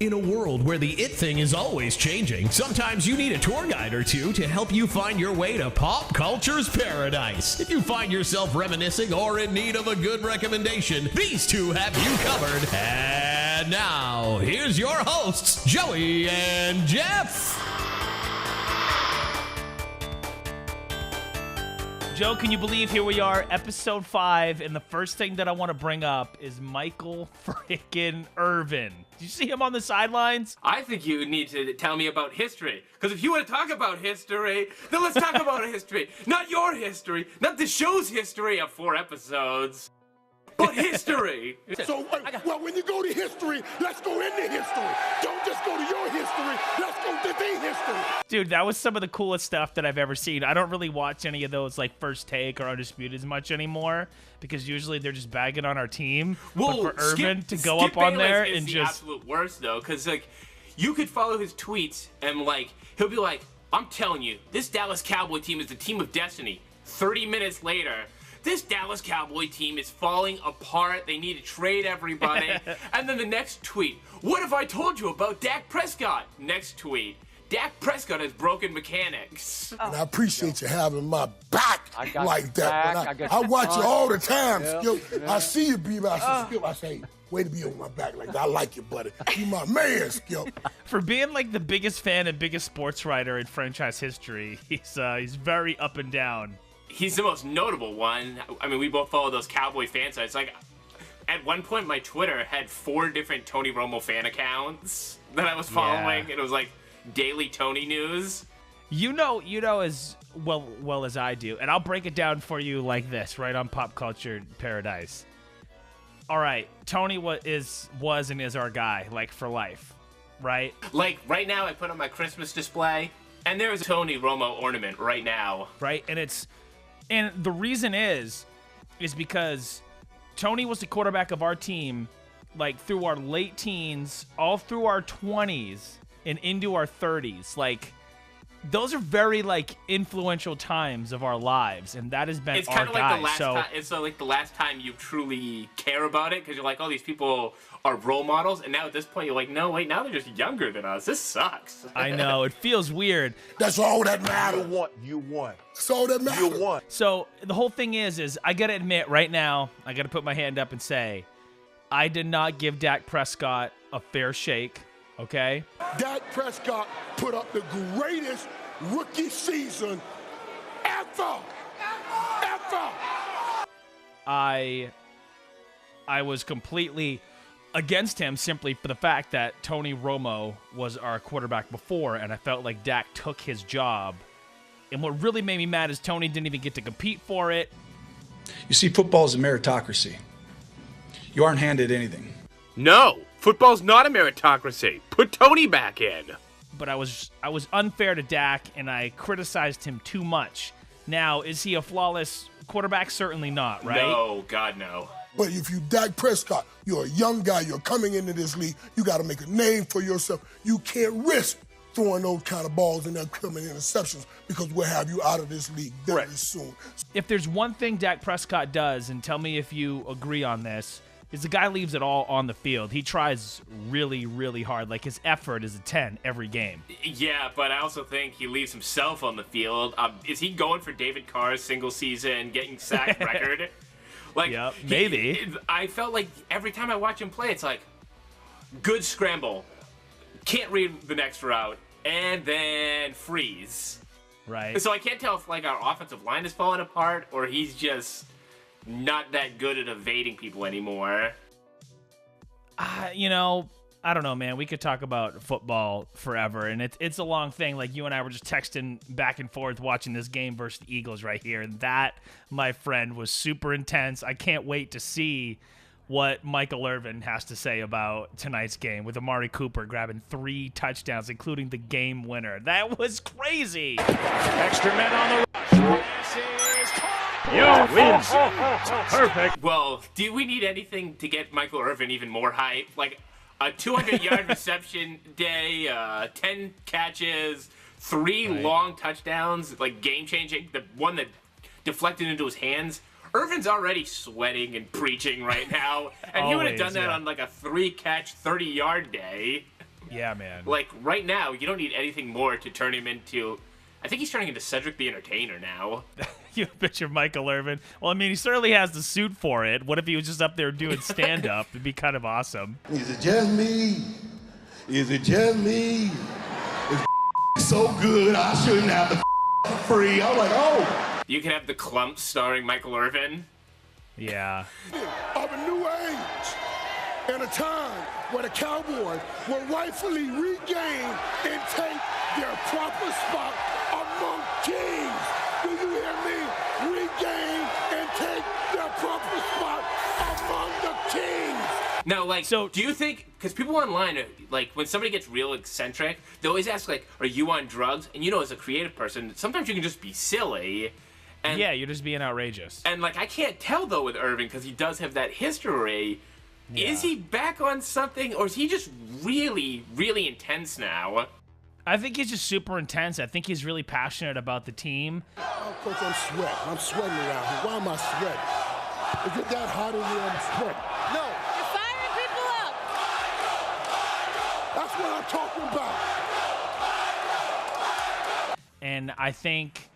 In a world where the it thing is always changing, sometimes you need a tour guide or two to help you find your way to pop culture's paradise. If you find yourself reminiscing or in need of a good recommendation, these two have you covered. And now, here's your hosts, Joey and Jeff. Joe, can you believe here we are, episode 5, and the first thing that I want to bring up is Michael freaking Irvin. Did you see him on the sidelines? I think you need to tell me about history. Because if you want to talk about history, then let's talk about history. Not your history, not the show's history of 4 episodes, but history. So, well, when you go to history, let's go into history. Don't just go to your history. Let's go to the history. Dude, that was some of the coolest stuff that I've ever seen. I don't really watch any of those like First Take or Undisputed as much anymore because usually they're just bagging on our team. Well, but for Irvin to go Skip up on Bayless there is and the just absolute worst though, because like you could follow his tweets and like he'll be like, "I'm telling you, this Dallas Cowboy team is the team of destiny." 30 minutes later, this Dallas Cowboy team is falling apart. They need to trade everybody. And then the next tweet, "What have I told you about Dak Prescott?" Next tweet, "Dak Prescott has broken mechanics." And I appreciate you having my back like that. back. I watch you all the time, Yep. Skip. I see you, B. I say, way to be on my back like that. I like you, buddy. You my man, Skip. for being like the biggest fan and biggest sports writer in franchise history, he's very up and down. He's the most notable one. I mean, we both follow those Cowboy fan sites. Like, at one point, my Twitter had 4 different Tony Romo fan accounts that I was following. Yeah. And it was like daily Tony news. You know as well as I do, and I'll break it down for you like this, right on Pop Culture Paradise. All right, Tony was and is our guy, like for life, right? Like, right now, I put on my Christmas display, and there's a Tony Romo ornament right now. Right, and the reason is because Tony was the quarterback of our team, like through our late teens, all through our 20s, and into our 30s, like. Those are very like influential times of our lives, and that has been It's our kind of like guy. the last time. It's like the last time you truly care about it, because you're like, oh, these people are role models, and now at this point you're like, no, wait, now they're just younger than us. This sucks. I know, it feels weird. That's all that matters. You won. That's all that matters. You won. So the whole thing is I gotta admit right now, I gotta put my hand up and say, I did not give Dak Prescott a fair shake. Okay. Dak Prescott put up the greatest rookie season ever. I was completely against him simply for the fact that Tony Romo was our quarterback before, and I felt like Dak took his job. And what really made me mad is Tony didn't even get to compete for it. You see, football is a meritocracy. You aren't handed anything. No, football's not a meritocracy. Put Tony back in. But I was unfair to Dak, and I criticized him too much. Now, is he a flawless quarterback? Certainly not, right? No, God, no. But if you Dak Prescott, you're a young guy, you're coming into this league, you got to make a name for yourself. You can't risk throwing those kind of balls and then coming interceptions because we'll have you out of this league very soon. If there's one thing Dak Prescott does, and tell me if you agree on this, is the guy leaves it all on the field. He tries really, really hard. Like, his effort is a 10 every game. Yeah, but I also think he leaves himself on the field. Is he going for David Carr's single season getting sacked record? Like, yep, maybe. I felt like every time I watch him play, it's like, good scramble, can't read the next route, and then freeze. Right. So I can't tell if like our offensive line is falling apart or he's just not that good at evading people anymore. I don't know, man. We could talk about football forever, and it's a long thing. Like, you and I were just texting back and forth watching this game versus the Eagles right here, and that, my friend, was super intense. I can't wait to see what Michael Irvin has to say about tonight's game with Amari Cooper grabbing 3 touchdowns, including the game winner. That was crazy. Extra men on the rush. You win. Perfect. Well, do we need anything to get Michael Irvin even more hype? Like a 200-yard reception day, 10 catches, 3 long touchdowns, like game-changing. The one that deflected into his hands. Irvin's already sweating and preaching right now, and he would have done that on like a 3-catch, 30-yard day. Yeah, man. Like, right now, you don't need anything more to turn him into... I think he's turning into Cedric the Entertainer now. You picture Michael Irvin. Well, I mean, he certainly has the suit for it. What if he was just up there doing stand-up? It'd be kind of awesome. Is it just me? Is it just me? It's so good, I shouldn't have the free. I'm like, oh. You can have the Clumps starring Michael Irvin. Yeah. Of a new age and a time where the Cowboys will rightfully regain and take their proper spot among kings. Do you hear me? Regain and take their proper spot among the kings. Now, like, So- do you think, because people online, like, when somebody gets real eccentric, they always ask, like, are you on drugs? And you know, as a creative person, sometimes you can just be silly. And, Yeah, you're just being outrageous. And, like, I can't tell, though, with Irvin, because he does have that history. Yeah. Is he back on something, or is he just really, really intense now? I think he's just super intense. I think he's really passionate about the team. Oh, Coach, I'm sweating. I'm sweating around here. Why am I sweating? Is it that hot in here? I'm sweating. No. You're firing people up. That's what I'm talking about. And I think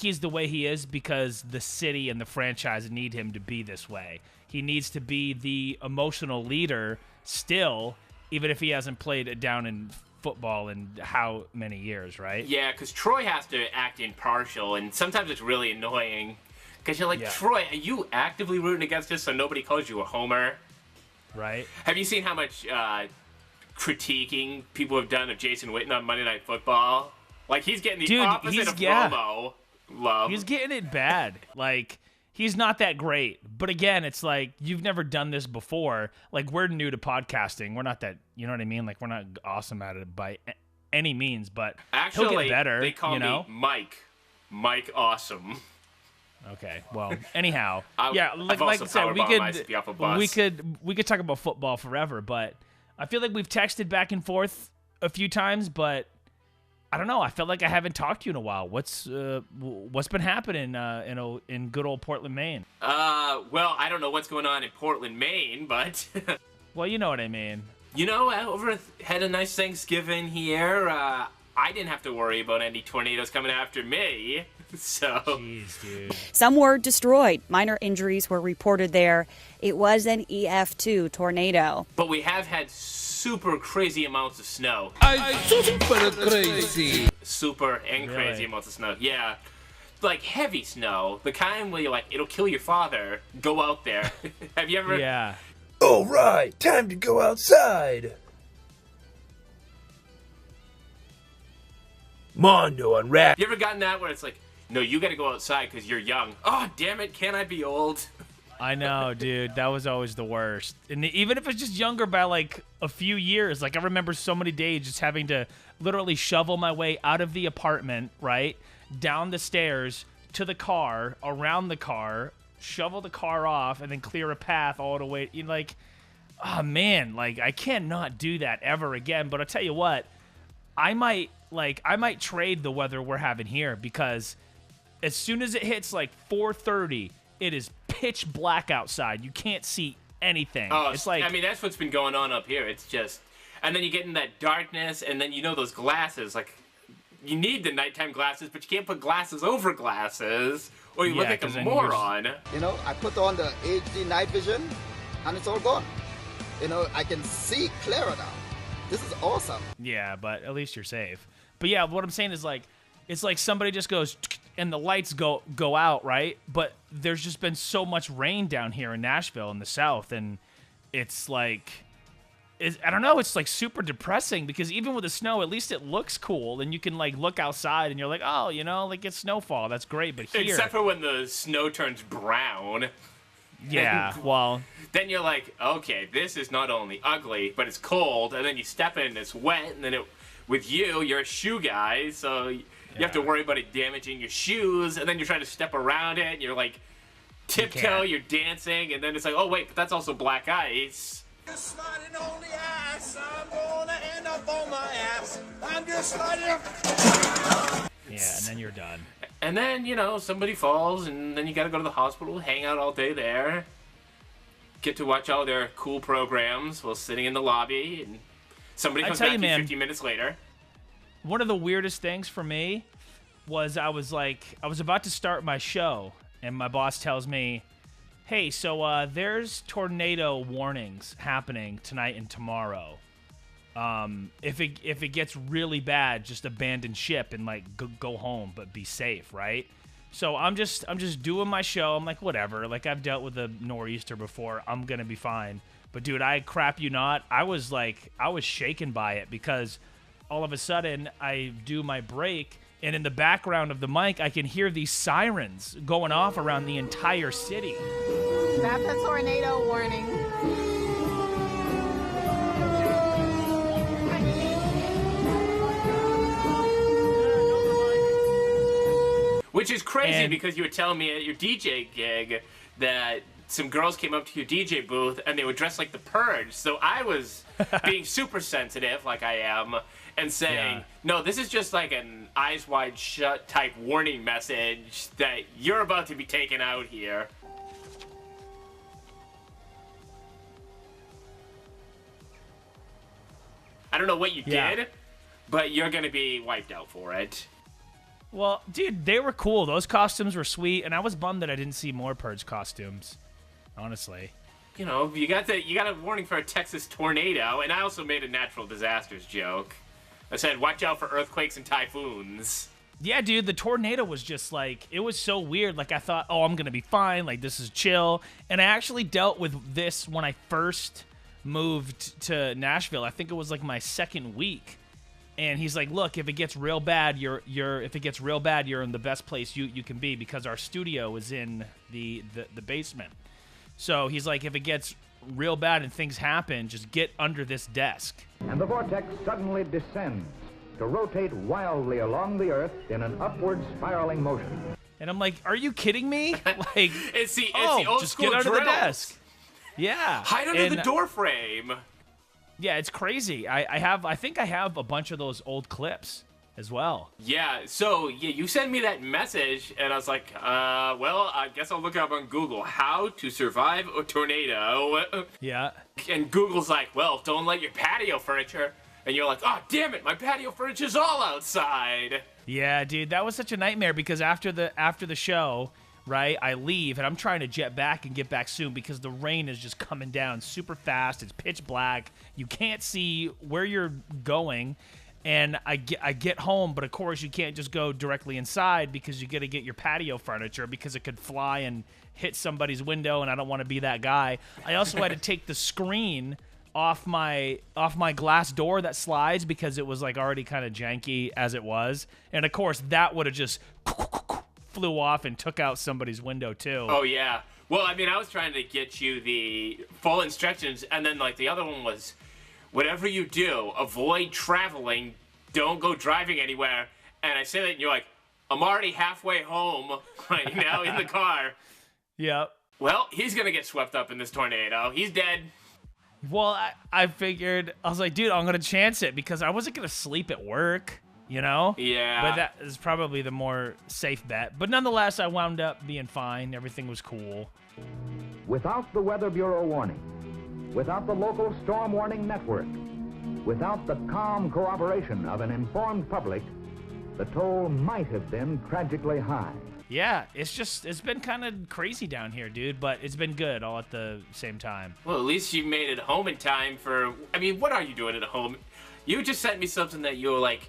he's the way he is because the city and the franchise need him to be this way. He needs to be the emotional leader still, even if he hasn't played it down in football in how many years, right? Yeah, because Troy has to act impartial, and sometimes it's really annoying. Because you're like, Yeah. Troy, are you actively rooting against this so nobody calls you a homer? Right? Have you seen how much critiquing people have done of Jason Witten on Monday Night Football? Like, he's getting the Dude, opposite of yeah. Romo love. He's getting it bad. Like, he's not that great. But again, it's like, you've never done this before. Like, we're new to podcasting. We're not that, you know what I mean? Like, we're not awesome at it by any means, but Actually, he'll get better, they call you know? me Mike. Mike Awesome. Okay. Well, anyhow, I've like also I said, powerbombed myself off a bus. we could talk about football forever, but I feel like we've texted back and forth a few times, but I don't know. I feel like I haven't talked to you in a while. What's been happening in good old Portland, Maine? Well, I don't know what's going on in Portland, Maine, but Well, you know what I mean. you know, I had a nice Thanksgiving here. I didn't have to worry about any tornadoes coming after me. So, Jeez, dude. Some were destroyed. Minor injuries were reported there. It was an EF2 tornado. but we have had super crazy amounts of snow. Super crazy. Super and crazy Really? amounts of snow. Yeah. Like heavy snow. The kind where you're like, it'll kill your father. Go out there. Have you ever? Yeah. All right, time to go outside. Mondo on rap. You ever gotten that where it's like, no, you gotta go outside because you're young. Oh, damn it, can I be old? I know, dude. That was always the worst. And even if it's just younger by like a few years, like I remember so many days just having to literally shovel my way out of the apartment, right? Down the stairs to the car, around the car, shovel the car off, and then clear a path all the way. You know, like, oh man, like I cannot do that ever again. But I'll tell you what, I might trade the weather we're having here because as soon as it hits like 4:30, it is pitch black outside. You can't see anything. Oh, It's like, I mean, that's what's been going on up here. It's just, and then you get in that darkness, and then you know those glasses. Like, you need the nighttime glasses, but you can't put glasses over glasses, or you look Yeah, like a 'cause then you're just- moron. You know, I put on the HD night vision, and it's all gone. You know, I can see clearer now. This is awesome. yeah, but at least you're safe. But yeah, what I'm saying is like, it's like somebody just goes and the lights go out, right? But there's just been so much rain down here in Nashville in the South, and it's like, I don't know, it's like super depressing because even with the snow, at least it looks cool, and you can like look outside and you're like, oh, you know, like it's snowfall, that's great. But here, Except for when the snow turns brown. yeah, well, Then you're like, okay, this is not only ugly, but it's cold, and then you step in and it's wet, and then with you're a shoe guy, so you have to worry about it damaging your shoes, and then you're trying to step around it, and you're like, tiptoe, can't. you're dancing, and then it's like, oh wait, but that's also black ice. Just sliding on the ice. I'm gonna end up on my ass. I'm just sliding. yeah, and then you're done. And then, you know, somebody falls, and then you gotta go to the hospital, hang out all day there, get to watch all their cool programs while sitting in the lobby, and Somebody comes tell back you, to you man, 15 minutes later. One of the weirdest things for me was I was about to start my show, and my boss tells me, hey, so there's tornado warnings happening tonight and tomorrow. If it gets really bad, just abandon ship and like go home, but be safe, right? So I'm just doing my show. I'm like, whatever. Like, I've dealt with a nor'easter before. I'm gonna be fine. But dude, I crap you not, I was shaken by it, because all of a sudden I do my break, and in the background of the mic I can hear these sirens going off around the entire city. That's a tornado warning. Which is crazy, because you were telling me at your DJ gig that some girls came up to your DJ booth and they were dressed like the Purge. So I was being super sensitive, like I am, and saying, no, this is just like an eyes wide shut type warning message that you're about to be taken out here. I don't know what you did, but you're going to be wiped out for it. Well, dude, they were cool. Those costumes were sweet, and I was bummed that I didn't see more Purge costumes, honestly. You know, you got a warning for a Texas tornado, and I also made a natural disasters joke. I said, watch out for earthquakes and typhoons. Yeah, dude, the tornado was just like, it was so weird. Like, I thought, oh, I'm going to be fine. Like, this is chill. And I actually dealt with this when I first moved to Nashville. I think it was like my second week. And he's like, look, if it gets real bad, you're in the best place you can be, because our studio is in the basement. So he's like, if it gets real bad and things happen, just get under this desk. And the vortex suddenly descends to rotate wildly along the earth in an upward spiraling motion. And I'm like, are you kidding me? Like, it's the old just school get under drills. the desk. Yeah. Hide under the door frame. Yeah, it's crazy. I think I have a bunch of those old clips as well. Yeah, so you sent me that message, and I was like, well, I guess I'll look up on Google, how to survive a tornado. Yeah. And Google's like, well, don't let your patio furniture. And you're like, oh, damn it, my patio furniture's all outside. Yeah, dude, that was such a nightmare, because after the show, right, I leave, and I'm trying to jet back and get back soon, because the rain is just coming down super fast. It's pitch black. You can't see where you're going. And I get home, but of course you can't just go directly inside, because you got to get your patio furniture, because it could fly and hit somebody's window, and I don't want to be that guy. I also had to take the screen off my glass door that slides, because it was like already kind of janky as it was. And of course that would have just flew off and took out somebody's window too. Oh yeah. Well, I mean, I was trying to get you the full instructions, and then like the other one was, whatever you do, avoid traveling, don't go driving anywhere. And I say that, and you're like, I'm already halfway home right now in the car. Yep. Well, he's gonna get swept up in this tornado. He's dead. Well, I figured, I was like, dude, I'm gonna chance it, because I wasn't gonna sleep at work. You know? Yeah. But that is probably the more safe bet. But nonetheless, I wound up being fine. Everything was cool. Without the Weather Bureau warning, without the local storm warning network, without the calm cooperation of an informed public, the toll might have been tragically high. Yeah, it's been kind of crazy down here, dude, but it's been good all at the same time. Well, at least you made it home in time for, I mean, what are you doing at home? You just sent me something that you were like,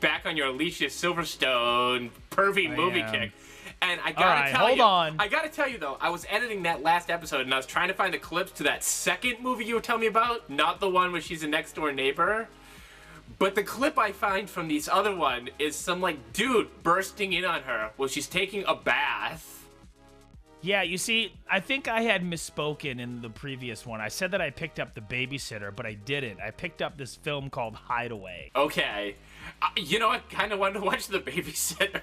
back on your Alicia Silverstone pervy movie kick. And I gotta tell you, I gotta tell you though, I was editing that last episode and I was trying to find the clips to that second movie you were telling me about, not the one where she's a next door neighbor. But the clip I find from this other one is some like dude bursting in on her while she's taking a bath. Yeah, you see, I think I had misspoken in the previous one. I said that I picked up The Babysitter, but I didn't. I picked up this film called Hideaway. Okay. You know, I kind of wanted to watch The Babysitter.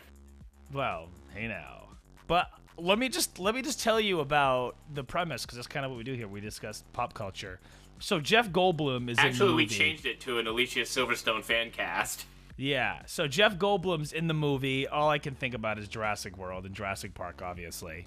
Well, hey now. But let me just tell you about the premise, because that's kind of what we do here. We discuss pop culture. So Jeff Goldblum is in the movie. Actually, we changed it to an Alicia Silverstone fan cast. Yeah, so Jeff Goldblum's in the movie. All I can think about is Jurassic World and Jurassic Park, obviously.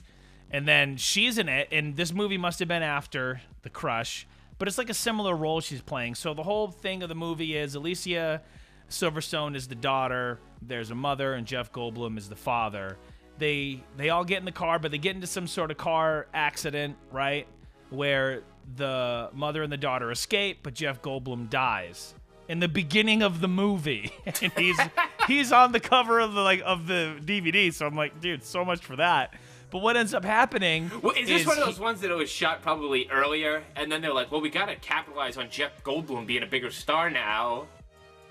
And then she's in it, and this movie must have been after The Crush. but it's like a similar role she's playing. So the whole thing of the movie is Alicia Silverstone is the daughter, there's a mother, and Jeff Goldblum is the father. They all get in the car, but they get into some sort of car accident, right? Where the mother and the daughter escape, but Jeff Goldblum dies in the beginning of the movie, and he's on the cover of the DVD. So I'm like, dude, so much for that. But what ends up happening? Well, is this one of those ones that it was shot probably earlier, and then they're like, well, we gotta capitalize on Jeff Goldblum being a bigger star now,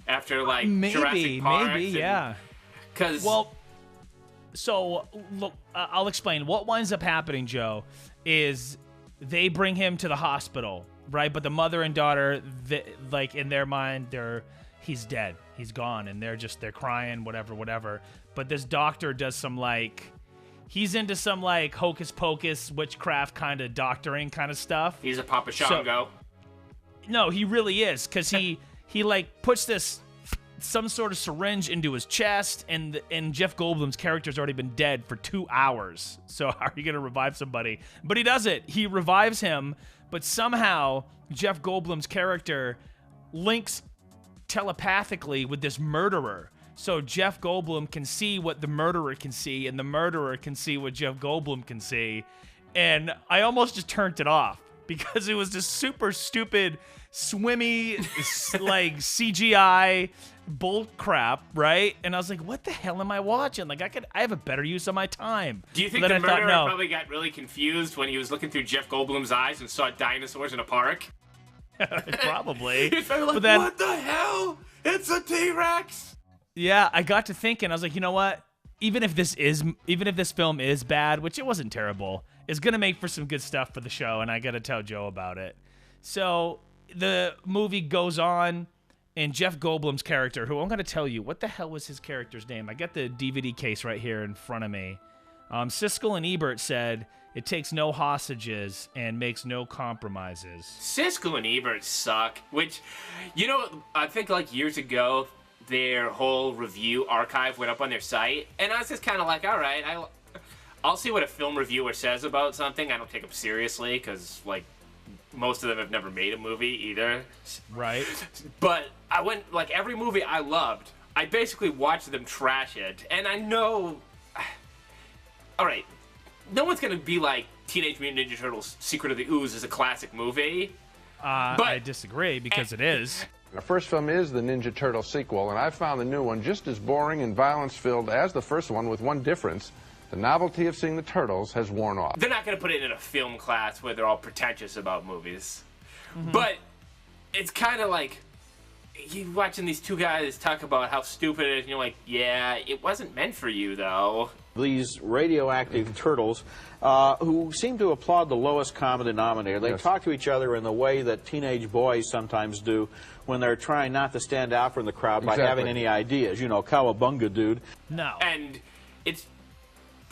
after like Jurassic Park. Yeah. Because so look, I'll explain. What winds up happening, Joe, is they bring him to the hospital, right? But the mother and daughter, like in their mind, he's dead, he's gone, and they're crying, whatever. But this doctor does some he's into some hocus pocus witchcraft kind of doctoring kind of stuff. He's a Papa Shango. No, he really is, because he puts some sort of syringe into his chest, and Jeff Goldblum's character's already been dead for 2 hours. So how are you going to revive somebody? But he does it. He revives him, but somehow Jeff Goldblum's character links telepathically with this murderer. So Jeff Goldblum can see what the murderer can see, and the murderer can see what Jeff Goldblum can see. And I almost just turned it off because it was this super stupid, swimmy, CGI bull crap, right? And I was like, what the hell am I watching? I have a better use of my time. Do you think the murderer probably got really confused when he was looking through Jeff Goldblum's eyes and saw dinosaurs in a park? Probably. He's probably like, what the hell? It's a T-Rex! Yeah, I got to thinking, I was like, you know what? Even if this film is bad, which it wasn't terrible, it's gonna make for some good stuff for the show, and I gotta tell Joe about it. So the movie goes on, and Jeff Goldblum's character, who I'm gonna tell you, what the hell was his character's name? I got the DVD case right here in front of me. Siskel and Ebert said, it takes no hostages and makes no compromises. Siskel and Ebert suck, which, I think years ago, their whole review archive went up on their site, and I was just kind of like, all right, I'll see what a film reviewer says about something. I don't take them seriously, because, most of them have never made a movie either. Right. But I went, every movie I loved, I basically watched them trash it, and I know... All right, no one's going to be like Teenage Mutant Ninja Turtles Secret of the Ooze is a classic movie. But I disagree, because it is. The first film is the Ninja Turtle sequel, and I found the new one just as boring and violence-filled as the first one, with one difference. The novelty of seeing the Turtles has worn off. They're not going to put it in a film class where they're all pretentious about movies. Mm-hmm. But it's kind of like you watching these two guys talk about how stupid it is, and you're like, yeah, it wasn't meant for you, though. These radioactive turtles who seem to applaud the lowest common denominator. They talk to each other in the way that teenage boys sometimes do when they're trying not to stand out from the crowd by having any ideas. Cowabunga, dude. No. And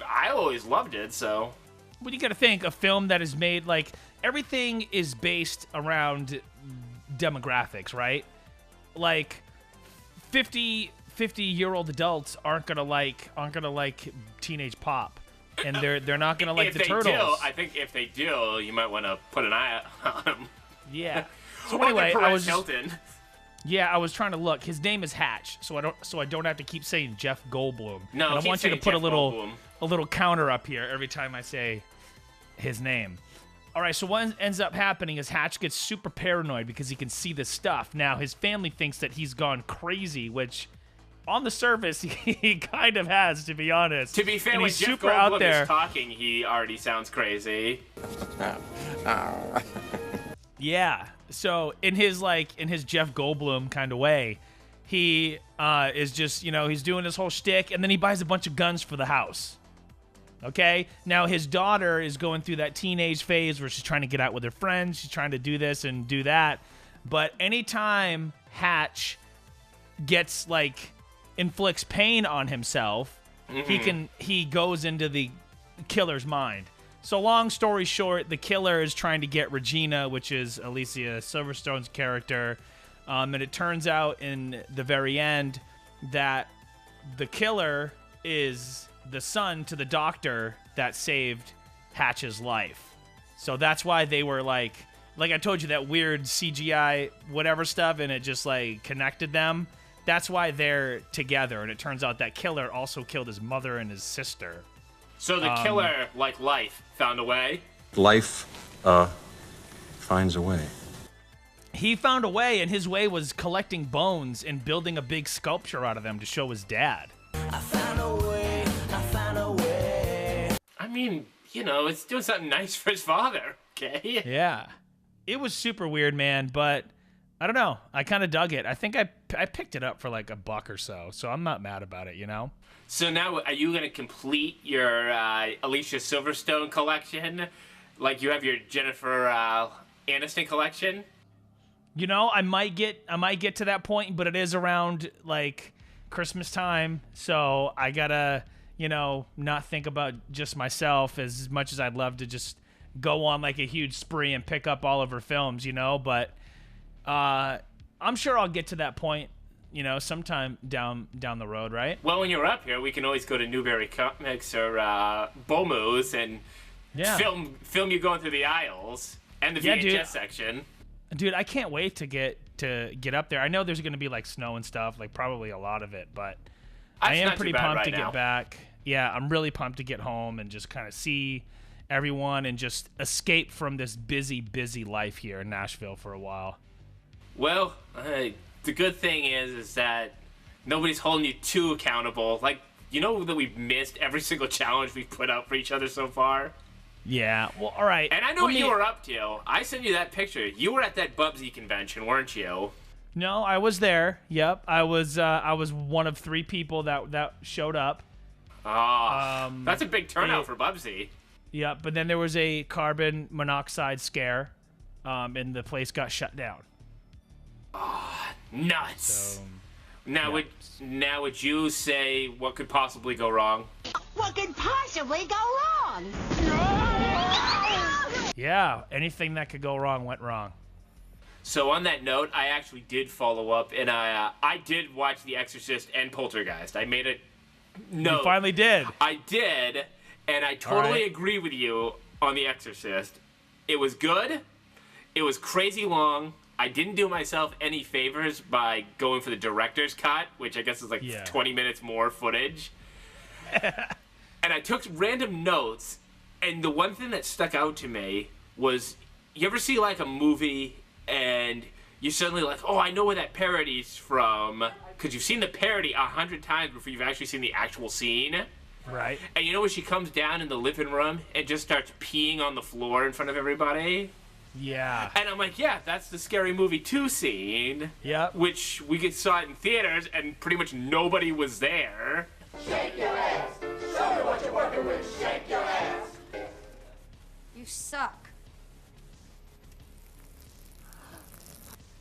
I always loved it, so. Well, you gotta think, a film that is made, everything is based around demographics, right? 50-year-old adults aren't gonna like teenage pop, and they're not gonna like the Turtles. I think if they do, you might want to put an eye on them. Yeah. So anyway, I was Hilton. Yeah, I was trying to look. His name is Hatch, so I don't have to keep saying Jeff Goldblum. No, and I want you to put a little counter up here every time I say his name. All right, so what ends up happening is Hatch gets super paranoid because he can see this stuff. Now, his family thinks that he's gone crazy, which on the surface, he kind of has, to be honest. To be fair, and when he's Jeff super Goldblum out there. is talking, he already sounds crazy. Yeah. So in his Jeff Goldblum kind of way, he is just, he's doing his whole shtick, and then he buys a bunch of guns for the house. Okay? Now his daughter is going through that teenage phase where she's trying to get out with her friends, she's trying to do this and do that. But anytime Hatch gets inflicts pain on himself, he goes into the killer's mind. So long story short, the killer is trying to get Regina, which is Alicia Silverstone's character, and it turns out in the very end that the killer is the son to the doctor that saved Hatch's life. So that's why they were like I told you, that weird CGI whatever stuff, and it just like connected them. That's why they're together, and it turns out that killer also killed his mother and his sister. So the killer, like life, found a way? Life, finds a way. He found a way, and his way was collecting bones and building a big sculpture out of them to show his dad. I found a way, I found a way. I mean, you know, it's doing something nice for his father, okay? Yeah. It was super weird, man, but I don't know. I kind of dug it. I think I picked it up for like $1 or so I'm not mad about it, you know? So now, are you going to complete your Alicia Silverstone collection? Like you have your Jennifer Aniston collection? You know, I might get to that point, but it is around like Christmas time, so I gotta, you know, not think about just myself as much as I'd love to just go on like a huge spree and pick up all of her films, you know. But I'm sure I'll get to that point, you know, sometime down the road, right? Well, when you're up here, we can always go to Newberry Comics or Bomo's and film you going through the aisles and the VHS section. Dude, I can't wait to get up there. I know there's going to be like snow and stuff, like probably a lot of it, but I am pretty pumped to get back. Yeah, I'm really pumped to get home and just kind of see everyone and just escape from this busy life here in Nashville for a while. Well, the good thing is that nobody's holding you too accountable. Like, you know that we've missed every single challenge we've put out for each other so far? Yeah, well, all right. And I know what you were up to. I sent you that picture. You were at that Bubsy convention, weren't you? No, I was there. Yep, I was one of 3 people that showed up. That's a big turnout for Bubsy. Yep, but then there was a carbon monoxide scare, and the place got shut down. Nuts. So, now would you say what could possibly go wrong? What could possibly go wrong? Yeah, anything that could go wrong went wrong. So on that note, I actually did follow up, and I did watch The Exorcist and Poltergeist. I made a note. You finally did. I did, and I totally agree with you on The Exorcist. It was good. It was crazy long. I didn't do myself any favors by going for the director's cut, which I guess is like 20 minutes more footage. And I took random notes, and the one thing that stuck out to me was, you ever see like a movie and you're suddenly like, oh, I know where that parody's from, because you've seen the parody 100 times before you've actually seen the actual scene. Right. And you know when she comes down in the living room and just starts peeing on the floor in front of everybody? Yeah. And I'm like, yeah, that's the Scary Movie 2 scene. Yeah. Which we saw it in theaters and pretty much nobody was there. Shake your ass. Show me what you're working with. Shake your ass. You suck.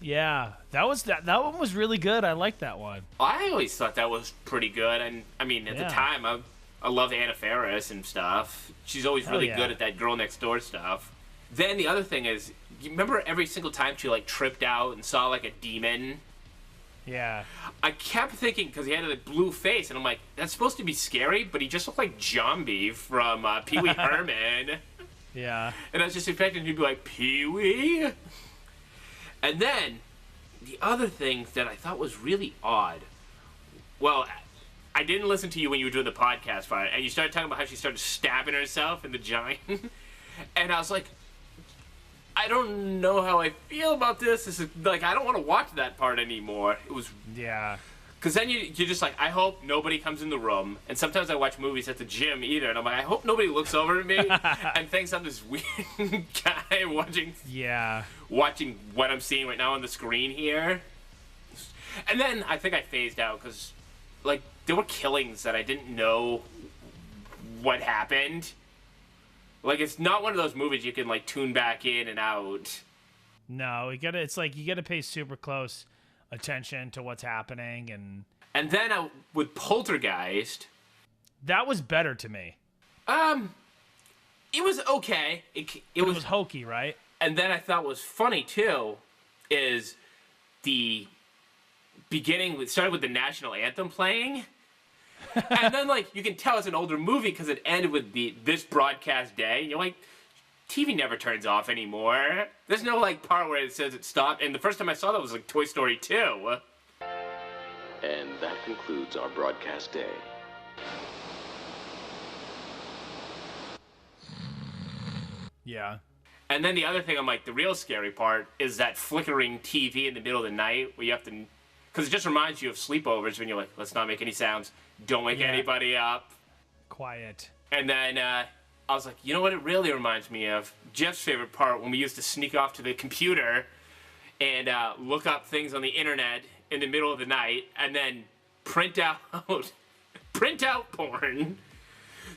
Yeah, that one was really good. I liked that one. I always thought that was pretty good. And I mean, at the time, I loved Anna Faris and stuff. She's always really good at that girl next door stuff. Then the other thing is, you remember every single time she like tripped out and saw like a demon? Yeah. I kept thinking, because he had a blue face, and I'm like, that's supposed to be scary, but he just looked like Zombie from Pee Wee Herman. Yeah. And I was just expecting him to be like, Pee Wee? And then, the other thing that I thought was really odd, well, I didn't listen to you when you were doing the podcast for it, and you started talking about how she started stabbing herself in the giant, and I was like, I don't know how I feel about this. This is like, I don't want to watch that part anymore. It was... Yeah. Because then you're just like, I hope nobody comes in the room. And sometimes I watch movies at the gym either, and I'm like, I hope nobody looks over at me and thinks I'm this weird guy watching what I'm seeing right now on the screen here. And then I think I phased out because, like, there were killings that I didn't know what happened. Like, it's not one of those movies you can, like, tune back in and out. No, it's like you gotta pay super close attention to what's happening. And then with Poltergeist... That was better to me. It was okay. It was hokey, right? And then I thought was funny, too, is the beginning... It started with the national anthem playing... and then, like, you can tell it's an older movie because it ended with this broadcast day. And you're like, TV never turns off anymore. There's no, like, part where it says it stopped, and the first time I saw that was, like, Toy Story 2. And that concludes our broadcast day. Yeah. And then the other thing, I'm like, the real scary part is that flickering TV in the middle of the night where you have to, because it just reminds you of sleepovers when you're like, let's not make any sounds, don't wake anybody up. Quiet. And then I was like, you know what it really reminds me of? Jeff's favorite part, when we used to sneak off to the computer and look up things on the internet in the middle of the night and then print out porn.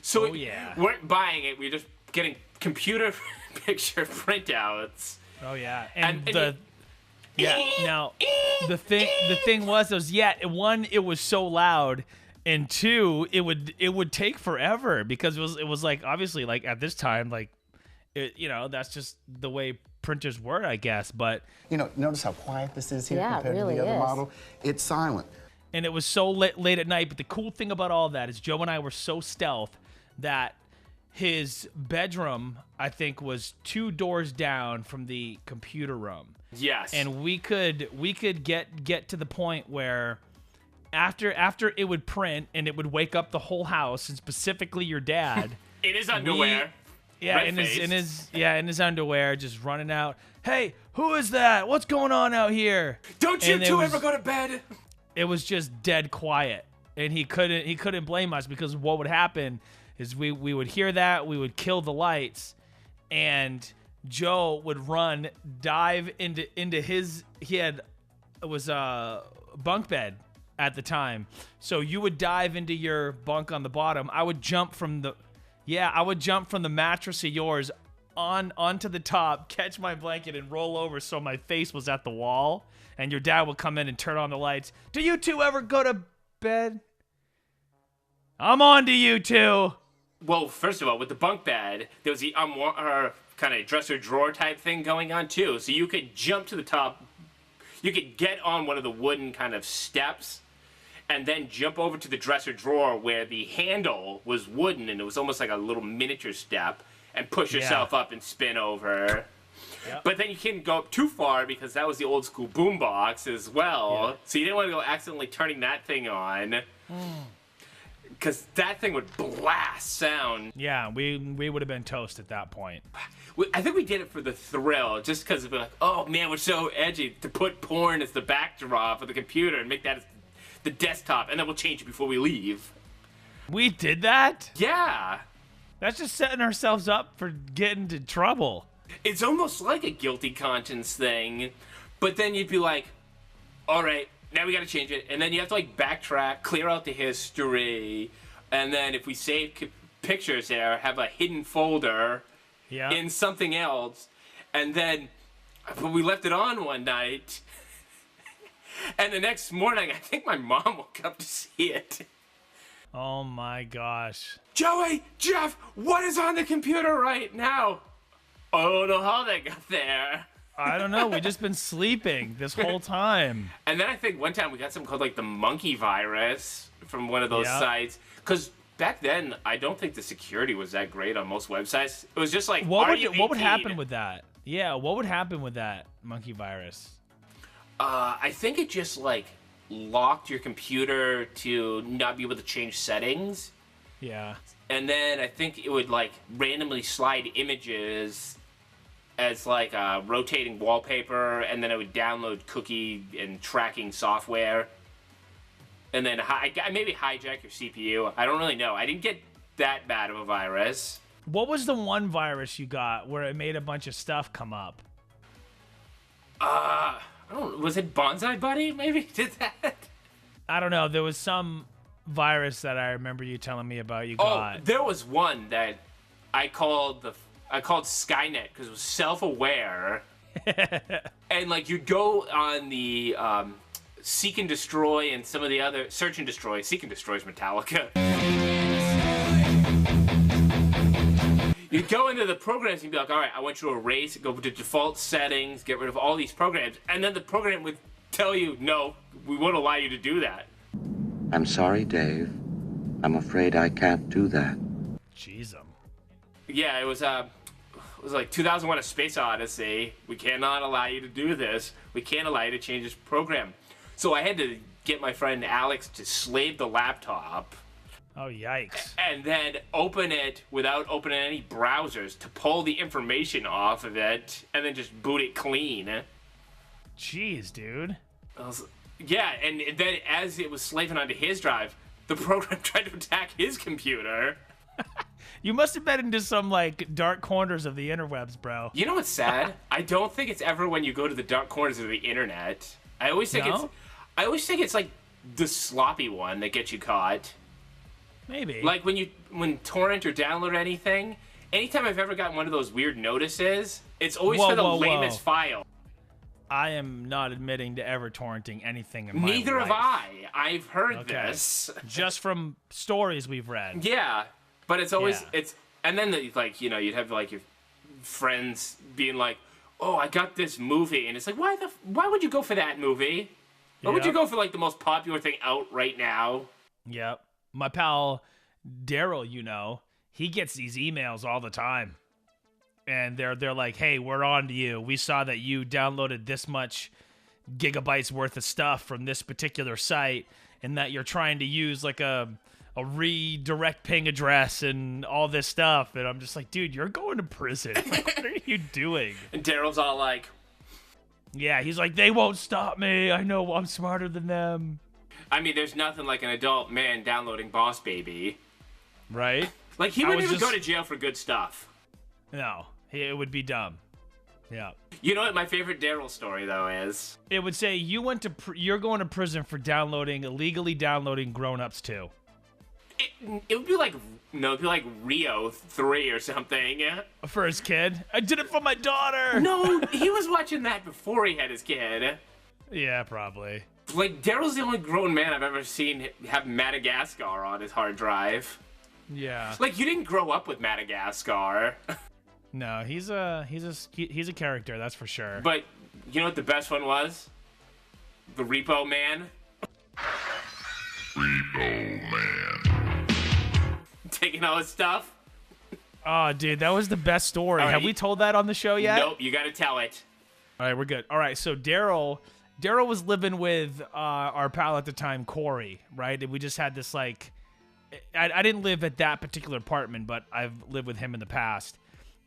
So we weren't buying it, we were just getting computer picture printouts. Oh yeah, and now the thing was one, it was so loud, and two, it would take forever because it was like, obviously, like at this time, like that's just the way printers were, I guess. But notice how quiet this is here compared really to the other is. model. It's silent. And it was so late at night. But the cool thing about all that is Joe and I were so stealth that his bedroom, I think, was 2 doors down from the computer room. Yes. And we could get to the point where after it would print and it would wake up the whole house, and specifically your dad. In his underwear. In his underwear, just running out. Hey, who is that? What's going on out here? Don't you two ever go to bed? It was just dead quiet, and he couldn't blame us, because what would happen is we would hear that, we would kill the lights, and Joe would dive into his, it was a bunk bed at the time. So you would dive into your bunk on the bottom. I would jump from the mattress of yours onto the top, catch my blanket and roll over so my face was at the wall, and your dad would come in and turn on the lights. Do you two ever go to bed? I'm on to you two. Well, first of all, with the bunk bed, there was the kind of dresser drawer type thing going on too. So you could jump to the top, you could get on one of the wooden kind of steps, and then jump over to the dresser drawer where the handle was wooden and it was almost like a little miniature step, and push yourself up and spin over. Yep. But then you couldn't go up too far because that was the old school boombox as well. Yeah. So you didn't want to go accidentally turning that thing on. Because that thing would blast sound. Yeah, we would have been toast at that point. I think we did it for the thrill, just because we're like, oh man, we're so edgy to put porn as the backdrop of the computer and make that as the desktop, and then we'll change it before we leave. We did that? Yeah. That's just setting ourselves up for getting into trouble. It's almost like a guilty conscience thing, but then you'd be like, all right, now we got to change it, and then you have to like backtrack, clear out the history, and then if we save pictures there, have a hidden folder in something else, and then but we left it on one night, and the next morning I think my mom woke up to see it. Oh my gosh. Joey, Jeff, what is on the computer right now? I don't know how they got there. I don't know. We've just been sleeping this whole time. And then I think one time we got something called like the monkey virus from one of those sites. Because back then, I don't think the security was that great on most websites. It was just like, what would happen with that? Yeah, what would happen with that monkey virus? I think it just like locked your computer to not be able to change settings. Yeah. And then I think it would like randomly slide images as like a rotating wallpaper, and then it would download cookie and tracking software, and then maybe hijack your CPU. I don't really know. I didn't get that bad of a virus. What was the one virus you got where it made a bunch of stuff come up? I don't. Was it Bonsai Buddy? Maybe did that. I don't know. There was some virus that I remember you telling me about. You got. Oh, there was one that I called Skynet because it was self-aware, and like you'd go on the Seek and Destroy and some of the other Search and Destroy. Seek and Destroy is Metallica. You'd go into the programs and you'd be like, all right, I want you to erase, go to default settings, get rid of all these programs, and then the program would tell you, no, we won't allow you to do that. I'm sorry, Dave. I'm afraid I can't do that. Jeez. Yeah, it was was like 2001: A Space Odyssey. We cannot allow you to do this. We can't allow you to change this program. So I had to get my friend Alex to slave the laptop. Oh, yikes. And then open it without opening any browsers to pull the information off of it and then just boot it clean. Jeez, dude. Yeah, and then as it was slaving onto his drive, the program tried to attack his computer. You must have been into some, like, dark corners of the interwebs, bro. You know what's sad? I don't think it's ever when you go to the dark corners of the internet. I always think it's like the sloppy one that gets you caught. Maybe. Like when torrent or download anything, anytime I've ever gotten one of those weird notices, it's always for the lamest file. I am not admitting to ever torrenting anything in my life. Neither have I. I've heard this. Just from stories we've read. Yeah, but it's always and then like you'd have like your friends being like, "Oh, I got this movie," and it's like, why would you go for that movie? Why would you go for like the most popular thing out right now? Yep. My pal Darryl, he gets these emails all the time. And they're like, "Hey, we're on to you. We saw that you downloaded this much gigabytes worth of stuff from this particular site and that you're trying to use like a redirect ping address and all this stuff." And I'm just like, "Dude, you're going to prison. Like, what are you doing?" And Darryl's all like, "Yeah," he's like, "They won't stop me. I know I'm smarter than them." I mean, there's nothing like an adult man downloading Boss Baby. Right? Like, he wouldn't even go to jail for good stuff. No, it would be dumb. Yeah. You know what my favorite Darryl story, though, is? It would say you're going to prison for illegally downloading Grown Ups 2. It would be like, it'd be like Rio 3 or something. For his kid? I did it for my daughter! No, he was watching that before he had his kid. Yeah, probably. Like, Darryl's the only grown man I've ever seen have Madagascar on his hard drive. Yeah. Like, you didn't grow up with Madagascar. No, he's a character, that's for sure. But you know what the best one was? The Repo Man. Repo Man. Taking all his stuff. Oh, dude, that was the best story. Right. Have we told that on the show yet? Nope, you gotta tell it. All right, we're good. All right, so Darryl was living with our pal at the time, Corey, right? And we just had this, like... I didn't live at that particular apartment, but I've lived with him in the past.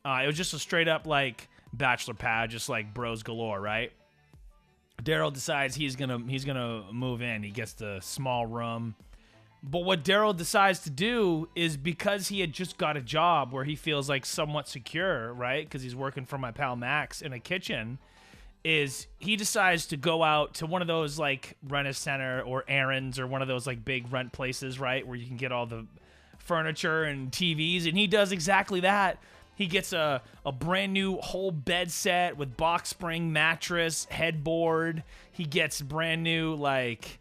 It was just a straight-up, like, bachelor pad, just, like, bros galore, right? Darryl decides he's gonna move in. He gets the small room. But what Darryl decides to do is, because he had just got a job where he feels, like, somewhat secure, right? Because he's working for my pal Max in a kitchen... is he decides to go out to one of those, like, Rent-A-Center or Aaron's or one of those, like, big rent places, right, where you can get all the furniture and TVs, and he does exactly that. He gets a brand new whole bed set with box spring mattress, headboard. He gets brand new, like,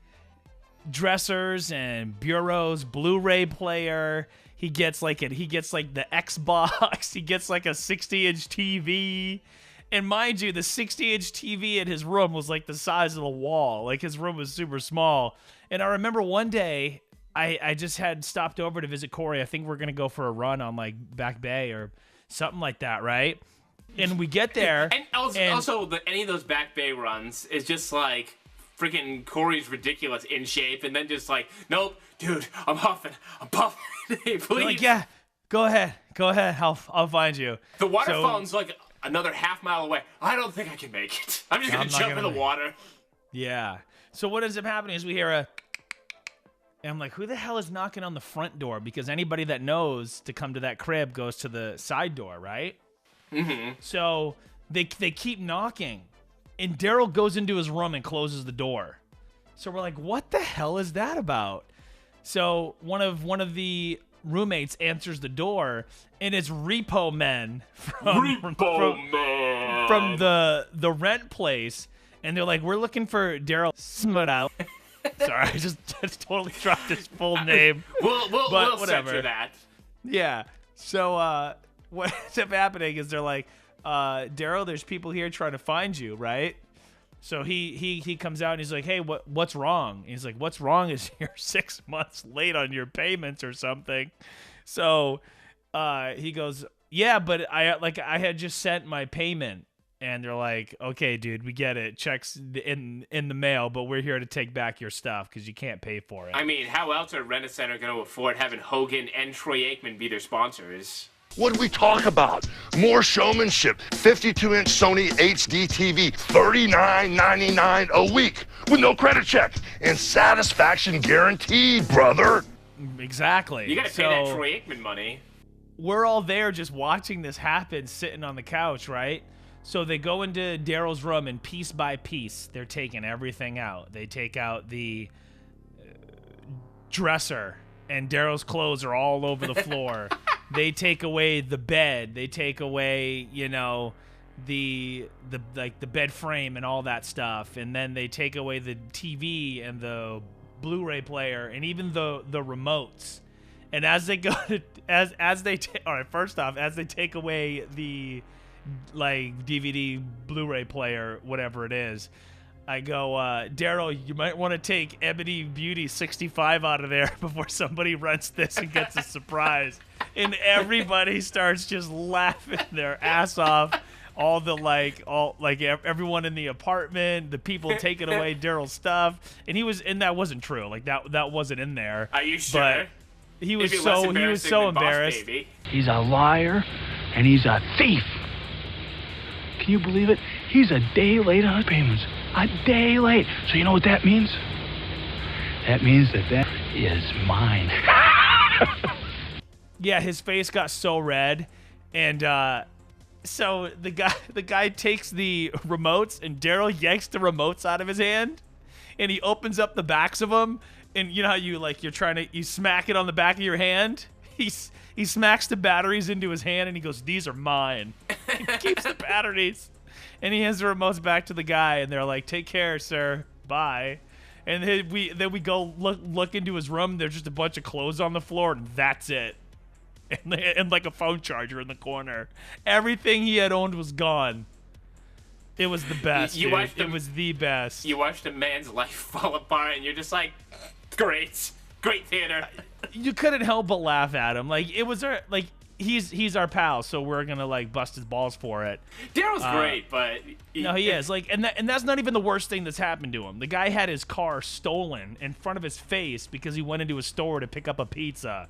dressers and bureaus, Blu-ray player. He gets, like, the Xbox. He gets, like, a 60-inch TV. And mind you, the 60-inch TV in his room was like the size of the wall. Like, his room was super small. And I remember one day, I just had stopped over to visit Corey. I think we're going to go for a run on, like, Back Bay or something like that, right? And we get there. And also any of those Back Bay runs is just, like, freaking Corey's ridiculous in shape. And then just like, nope, dude, I'm huffing. I'm puffing. Hey, please. Like, yeah, go ahead. I'll find you. The water fountain's like... another half-mile away. I don't think I can make it. I'm just going to jump in the water. Yeah. So what ends up happening is we hear a... And I'm like, who the hell is knocking on the front door? Because anybody that knows to come to that crib goes to the side door, right? Mm-hmm. So they keep knocking. And Darryl goes into his room and closes the door. So we're like, what the hell is that about? So one of the roommates answers the door, and it's Repo Men from the rent place, and they're like, we're looking for Darryl Smudout. Sorry, I just totally dropped his full name. We'll censor that. Yeah. So what ends up happening is they're like, Darryl, there's people here trying to find you, right? So he comes out and he's like, hey, what's wrong? And he's like, what's wrong is you're 6 months late on your payments or something. So he goes, Yeah, but I had just sent my payment, and they're like, "Okay, dude, we get it. Checks in the mail, but we're here to take back your stuff because you can't pay for it." I mean, how else are Rent-A-Center going to afford having Hogan and Troy Aikman be their sponsors? What did we talk about? More showmanship. 52-inch Sony HD TV, $39.99 a week with no credit check and satisfaction guaranteed, brother. Exactly. You got to pay that Troy Aikman money. We're all there just watching this happen, sitting on the couch, right? So they go into Darryl's room, and piece by piece, they're taking everything out. They take out the dresser, and Darryl's clothes are all over the floor. They take away the bed. They take away, the bed frame and all that stuff. And then they take away the TV and the Blu-ray player and even the remotes. And as they go to, first off, as they take away the DVD, Blu-ray player, whatever it is, I go, Darryl, you might want to take Ebony Beauty 65 out of there before somebody rents this and gets a surprise. And everybody starts just laughing their ass off. Everyone in the apartment, the people taking away Darryl's stuff, and that wasn't true. Like that wasn't in there. Are you sure? But he was so embarrassed. He's a liar, and he's a thief. Can you believe it? He's a day late on payments. A day late. So you know what that means? That means that is mine. Yeah, his face got so red, and so the guy takes the remotes, and Darryl yanks the remotes out of his hand, and he opens up the backs of them, and you know how you smack it on the back of your hand? He smacks the batteries into his hand, and he goes, "These are mine." He keeps the batteries, and he hands the remotes back to the guy, and they're like, "Take care, sir. Bye." And then we go look into his room. There's just a bunch of clothes on the floor, and that's it. And like a phone charger in the corner. Everything he had owned was gone. It was the best. It was the best. You watched a man's life fall apart, and you're just like, great theater. You couldn't help but laugh at him. Like, it was he's our pal, so we're gonna bust his balls for it. Darryl's great, but no, he is. And that's not even the worst thing that's happened to him. The guy had his car stolen in front of his face because he went into a store to pick up a pizza.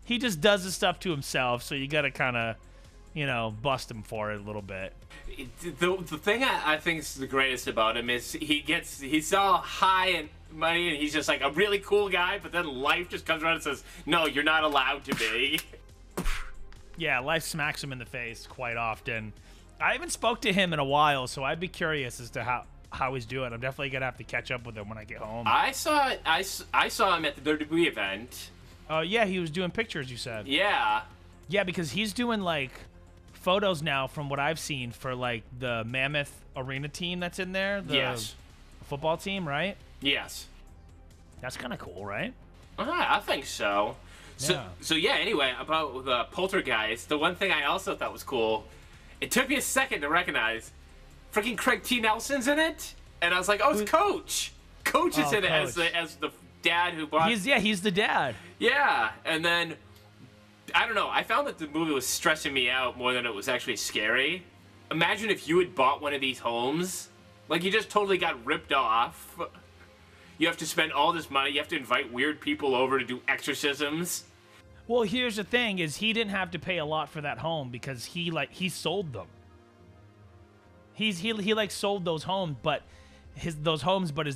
He just does this stuff to himself, so you gotta kind of, bust him for it a little bit. The thing I think is the greatest about him is he's all high and money, and he's just like a really cool guy, but then life just comes around and says, no, you're not allowed to be. Yeah, life smacks him in the face quite often. I haven't spoke to him in a while, so I'd be curious as to how he's doing. I'm definitely gonna have to catch up with him when I get home. I saw him at the WWE event. Oh, yeah, he was doing pictures, you said. Yeah. Yeah, because he's doing, photos now from what I've seen for, the Mammoth Arena team that's in there. The football team, right? Yes. That's kind of cool, right? I think so. Yeah. So anyway, about the Poltergeist, the one thing I also thought was cool, it took me a second to recognize freaking Craig T. Nelson's in it, and I was like, oh, it's Coach. Coach is in it as the dad who bought... He's the dad. Yeah, and then, I don't know, I found that the movie was stressing me out more than it was actually scary. Imagine if you had bought one of these homes. You just totally got ripped off. You have to spend all this money. You have to invite weird people over to do exorcisms. Well, here's the thing, is he didn't have to pay a lot for that home because he sold them. He sold those homes, but his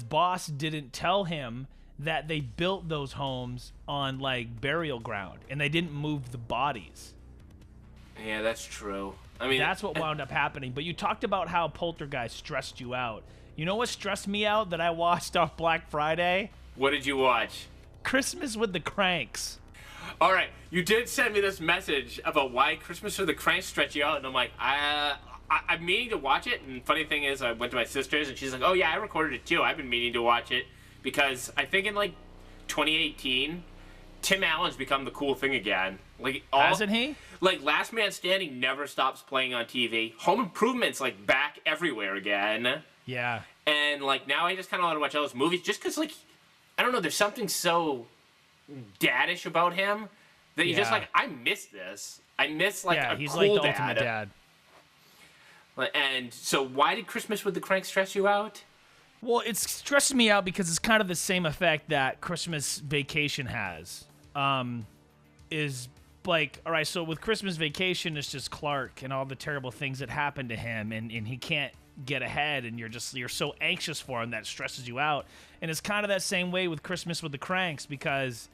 boss didn't tell him that they built those homes on burial ground, and they didn't move the bodies. Yeah, that's true. I mean, that's what wound up happening. But you talked about how Poltergeist stressed you out. You know what stressed me out that I watched on Black Friday? What did you watch? Christmas with the Kranks. All right, you did send me this message about why Christmas with the Kranks stretch you out, and I'm like, I'm meaning to watch it. And funny thing is, I went to my sister's, and she's like, oh yeah, I recorded it too. I've been meaning to watch it. Because I think in 2018, Tim Allen's become the cool thing again. Hasn't he? Last Man Standing never stops playing on TV. Home Improvement's back everywhere again. Yeah. And now I just kind of want to watch all those movies just because I don't know, there's something so daddish about him that you're just like, I miss this. I miss like a he's cool like the dad. ultimate dad. And so why did Christmas with the Cranks stress you out? Well, it's stressing me out because it's kind of the same effect that Christmas Vacation has. Is like, all right, so with Christmas Vacation, it's just Clark and all the terrible things that happen to him, and he can't get ahead, and you're so anxious for him that it stresses you out. And it's kind of that same way with Christmas with the Cranks, because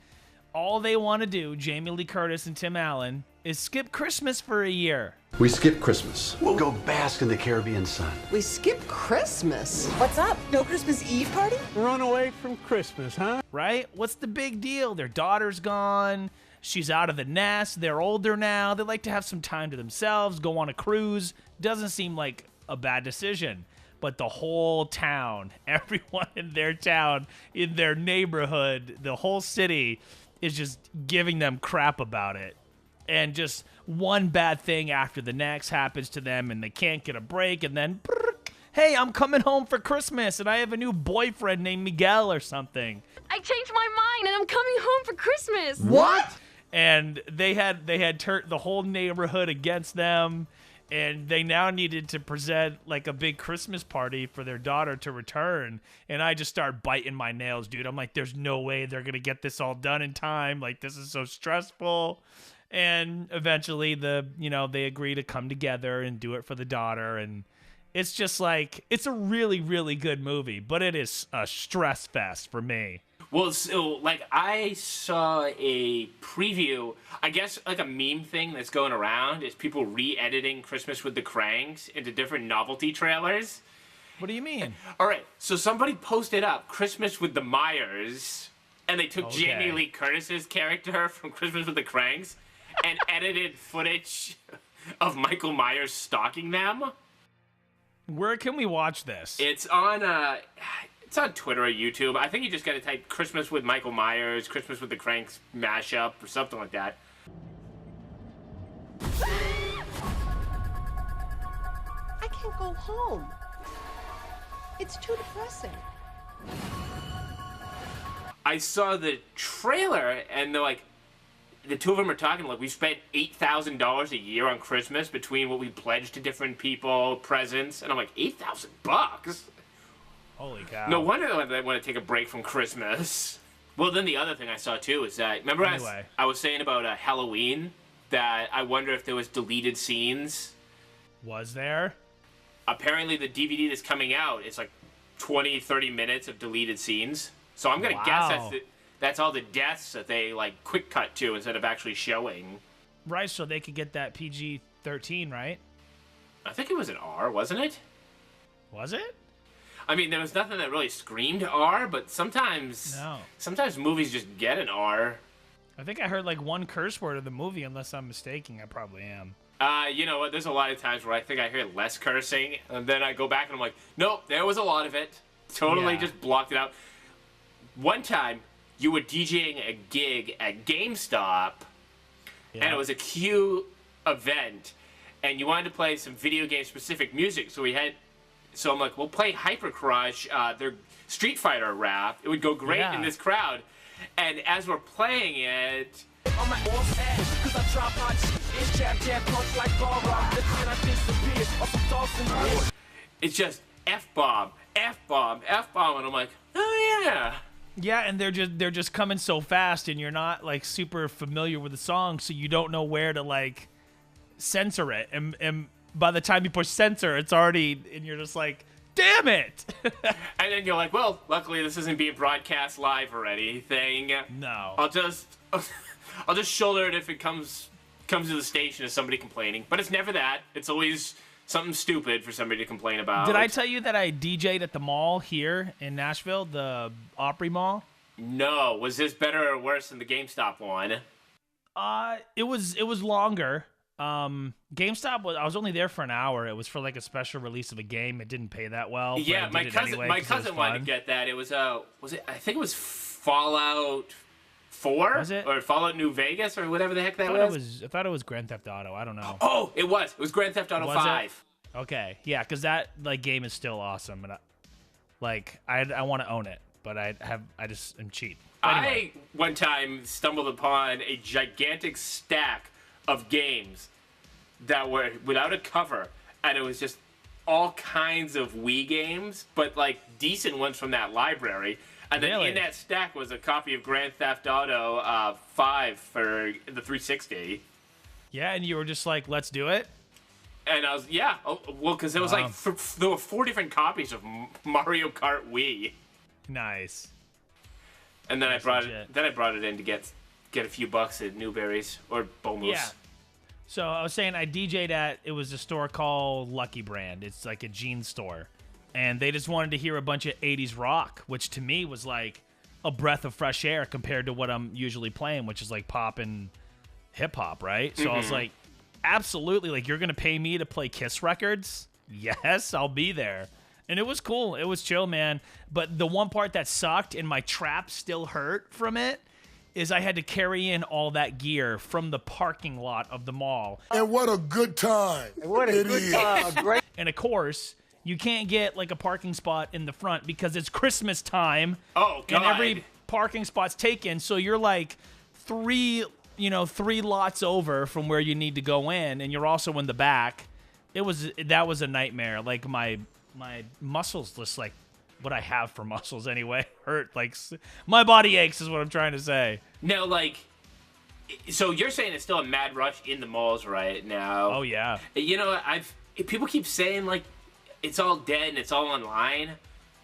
all they want to do, Jamie Lee Curtis and Tim Allen, is skip Christmas for a year. We skip Christmas. We'll go bask in the Caribbean sun. We skip Christmas? What's up? No Christmas Eve party? Run away from Christmas, huh? Right? What's the big deal? Their daughter's gone. She's out of the nest. They're older now. They like to have some time to themselves, go on a cruise. Doesn't seem like a bad decision. But the whole town, everyone in their town, in their neighborhood, the whole city is just giving them crap about it. And just one bad thing after the next happens to them, and they can't get a break. And then, hey, I'm coming home for Christmas, and I have a new boyfriend named Miguel or something. I changed my mind, and I'm coming home for Christmas. What? And they had turned the whole neighborhood against them, and they now needed to present like a big Christmas party for their daughter to return. And I just start biting my nails, dude. I'm like, there's no way they're gonna get this all done in time. Like, this is so stressful. And eventually they agree to come together and do it for the daughter. And it's just like, it's a really, really good movie, but it is a stress fest for me. Well, so, like, I saw a preview, I guess, like, a meme thing that's going around is people re-editing Christmas with the Cranks into different novelty trailers. What do you mean? All right, so somebody posted up Christmas with the Myers, and they took Jamie Lee Curtis's character from Christmas with the Cranks and edited footage of Michael Myers stalking them. Where can we watch this? It's on Twitter or YouTube. I think you just got to type Christmas with Michael Myers, Christmas with the Cranks mashup, or something like that. I can't go home. It's too depressing. I saw the trailer, and they're like, the two of them are talking like, we spent $8,000 a year on Christmas between what we pledged to different people, presents, and I'm like, $8,000? Holy cow. No wonder they want to take a break from Christmas. Well, then the other thing I saw, too, is that, remember I was saying about Halloween, that I wonder if there was deleted scenes? Was there? Apparently the DVD that's coming out is like 20, 30 minutes of deleted scenes. So I'm going to guess that's all the deaths that they, like, quick cut to instead of actually showing. Right, so they could get that PG-13, right? I think it was an R, wasn't it? Was it? I mean, there was nothing that really screamed R, but sometimes movies just get an R. I think I heard like one curse word in the movie, unless I'm mistaken. I probably am. You know what? There's a lot of times where I think I hear less cursing, and then I go back and I'm like, nope, there was a lot of it. Totally just blocked it out. One time, you were DJing a gig at GameStop, and it was a Q event, and you wanted to play some video game specific music, so I'm like, we'll play Hyper Crush, their Street Fighter rap. It would go great in this crowd. And as we're playing it, it's just F-bomb, F-bomb, F-bomb, and I'm like, oh yeah. Yeah, and they're just coming so fast, and you're not like super familiar with the song, so you don't know where to like censor it. And by the time you push censor, it's already, and you're just like, damn it. And then you're like, well, luckily this isn't being broadcast live or anything. No. I'll just shoulder it if it comes to the station as somebody complaining. But it's never that. It's always something stupid for somebody to complain about. Did I tell you that I DJ'd at the mall here in Nashville, the Opry Mall? No. Was this better or worse than the GameStop one? It was longer. GameStop I was only there for an hour. It was for like a special release of a game. It didn't pay that well. Yeah, my cousin wanted to get that. It was I think it was Fallout 4? Was it? Or Fallout New Vegas or whatever the heck that was? I thought it was Grand Theft Auto. I don't know. Oh, it was. It was Grand Theft Auto 5. Okay. Yeah, cuz that like game is still awesome, and I want to own it. but I just am cheap. Anyway. I one time stumbled upon a gigantic stack of games that were without a cover, and it was just all kinds of Wii games, but like decent ones from that library. And then in that stack was a copy of Grand Theft Auto 5 for the 360. Yeah, and you were just like, let's do it? And I was, because it was like, there were 4 different copies of Mario Kart Wii. Nice. And then I brought it in to get a few bucks at Newberry's or Bomus. Yeah. So I was saying I DJ'd at, it was a store called Lucky Brand. It's like a jeans store. And they just wanted to hear a bunch of 80s rock, which to me was like a breath of fresh air compared to what I'm usually playing, which is like pop and hip hop, right? So I was like, absolutely, like, you're going to pay me to play Kiss records? Yes, I'll be there. And it was cool. It was chill, man. But the one part that sucked and my trap still hurt from it is I had to carry in all that gear from the parking lot of the mall. And what a good time. What a good time. Great. And of course, you can't get like a parking spot in the front because it's Christmas time. Oh, God. And every parking spot's taken. So you're like three lots over from where you need to go in, and you're also in the back. That was a nightmare. Like my muscles, just like what I have for muscles anyway, hurt. Like my body aches is what I'm trying to say. Now, like, so you're saying it's still a mad rush in the malls right now? Oh yeah. You know, people keep saying like it's all dead and it's all online,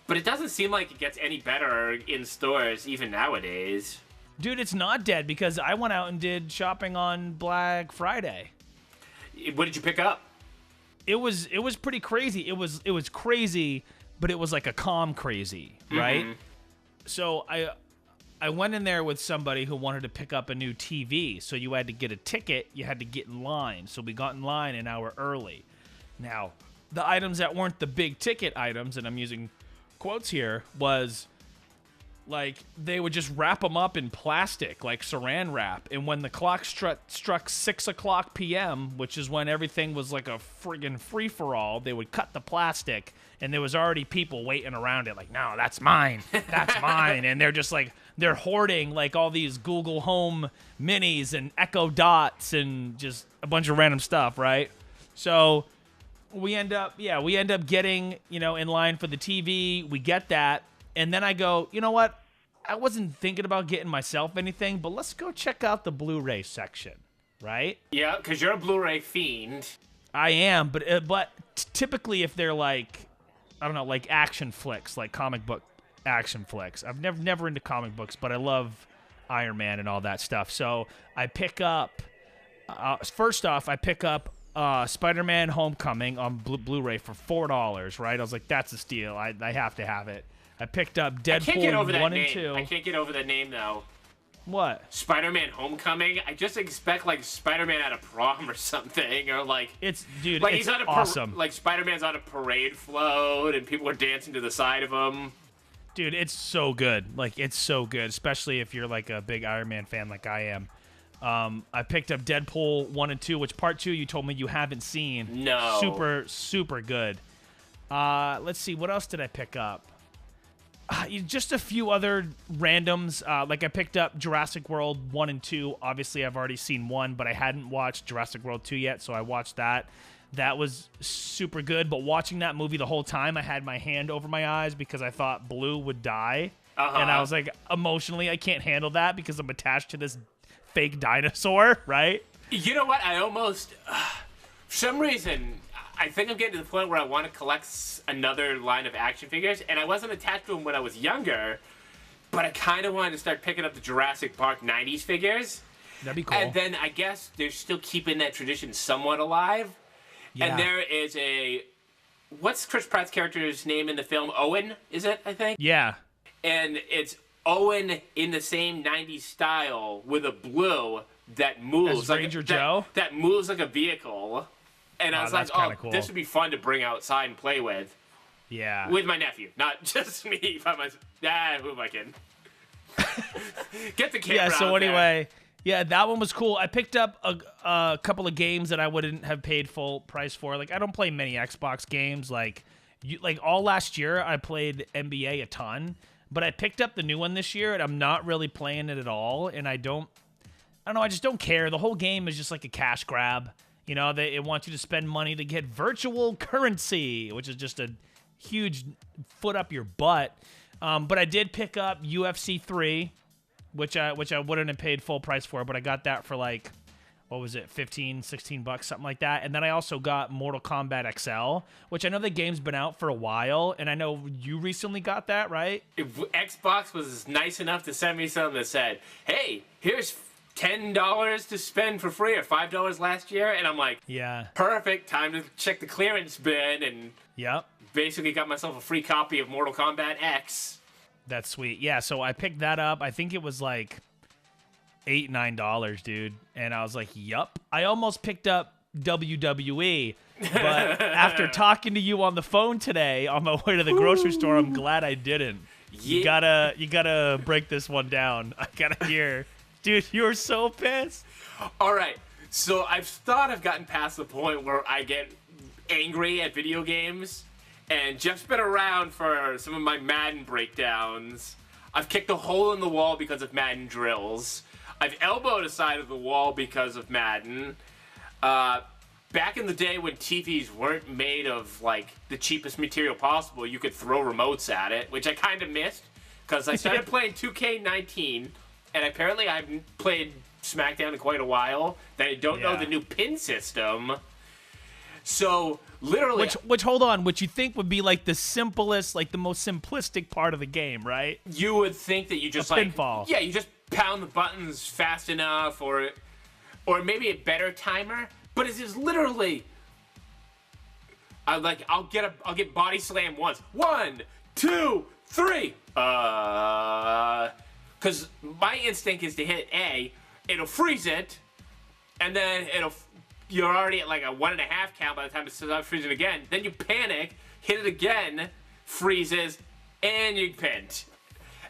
but it doesn't seem like it gets any better in stores even nowadays. Dude, it's not dead because I went out and did shopping on Black Friday. What did you pick up? It was pretty crazy. It was crazy, but it was like a calm crazy, right? Mm-hmm. So I went in there with somebody who wanted to pick up a new TV. So you had to get a ticket. You had to get in line. So we got in line an hour early. Now, the items that weren't the big ticket items, and I'm using quotes here, was like they would just wrap them up in plastic, like saran wrap. And when the clock struck 6 o'clock p.m., which is when everything was like a friggin' free-for-all, they would cut the plastic, and there was already people waiting around it like, no, that's mine, that's mine. And they're just like, they're hoarding like all these Google Home Minis and Echo Dots and just a bunch of random stuff, right? So we end up getting, in line for the TV. We get that. And then I go, you know what? I wasn't thinking about getting myself anything, but let's go check out the Blu-ray section, right? Yeah, because you're a Blu-ray fiend. I am, but typically if they're like, I don't know, like action flicks, like comic book action flicks. I've never into comic books, but I love Iron Man and all that stuff. So I pick up, first off, Spider-Man Homecoming on Blu-ray for $4, right? I was like, that's a steal. I have to have it. I picked up Deadpool 1 and 2. I can't get over that name, though. What? Spider-Man Homecoming? I just expect, like, Spider-Man at a prom or something, or, like... It's awesome. Like, Spider-Man's on a parade float, and people are dancing to the side of him. Dude, it's so good. Like, it's so good, especially if you're, like, a big Iron Man fan like I am. I picked up Deadpool 1 and 2, which part 2 you told me you haven't seen. No. Super, super good. Let's see, what else did I pick up? Just a few other randoms. Like I picked up Jurassic World 1 and 2. Obviously, I've already seen 1, but I hadn't watched Jurassic World 2 yet, so I watched that. That was super good, but watching that movie the whole time, I had my hand over my eyes because I thought Blue would die. And I was like, emotionally, I can't handle that because I'm attached to this fake dinosaur, right? You know what? I almost... for some reason... I think I'm getting to the point where I want to collect another line of action figures, and I wasn't attached to them when I was younger, but I kind of wanted to start picking up the Jurassic Park 90s figures. That'd be cool. And then I guess they're still keeping that tradition somewhat alive. Yeah. And there is what's Chris Pratt's character's name in the film? Owen, is it, I think? Yeah. And it's Owen in the same 90s style with a blue that moves. As Ranger Joe? That moves like a vehicle. And I was like, cool. This would be fun to bring outside and play with. Yeah. With my nephew, not just me by myself. Who am I kidding? Get the camera out there. Yeah, that one was cool. I picked up a couple of games that I wouldn't have paid full price for. Like, I don't play many Xbox games. Like all last year, I played NBA a ton. but I picked up the new one this year, and I'm not really playing it at all, and I don't know, I just don't care. The whole game is just like a cash grab. You know, it wants you to spend money to get virtual currency, which is just a huge foot up your butt. But I did pick up UFC 3, which I wouldn't have paid full price for, but I got that for like, what was it, 15, 16 bucks, something like that. And then I also got Mortal Kombat XL, which I know the game's been out for a while, and I know you recently got that, right? Xbox was nice enough to send me something that said, hey, here's $10 to spend for free, or $5 last year, and I'm like, yeah, perfect, time to check the clearance bin, and yep, basically got myself a free copy of Mortal Kombat X. That's sweet. Yeah, so I picked that up. I think it was like $8, $9, dude, and I was like, yup. I almost picked up WWE, but after talking to you on the phone today on my way to the grocery store, I'm glad I didn't. Yeah. You gotta break this one down. I gotta hear. Dude, you were so pissed. All right, so I've gotten past the point where I get angry at video games, and Jeff's been around for some of my Madden breakdowns. I've kicked a hole in the wall because of Madden drills. I've elbowed a side of the wall because of Madden. Back in the day when TVs weren't made of, like, the cheapest material possible, you could throw remotes at it, which I kind of missed, because I started playing 2K19, and apparently I haven't played SmackDown in quite a while, that I don't know the new pin system. So, literally... Which, hold on, which you think would be, like, the simplest, like, the most simplistic part of the game, right? You would think that you just, pinfall. Yeah, you just pound the buttons fast enough, or maybe a better timer, but it is literally... I'll get body slam once. 1, 2, 3! Because my instinct is to hit A, it'll freeze it, and then you're already at like a 1.5 count by the time it starts freezing again. Then you panic, hit it again, freezes, and you pinned.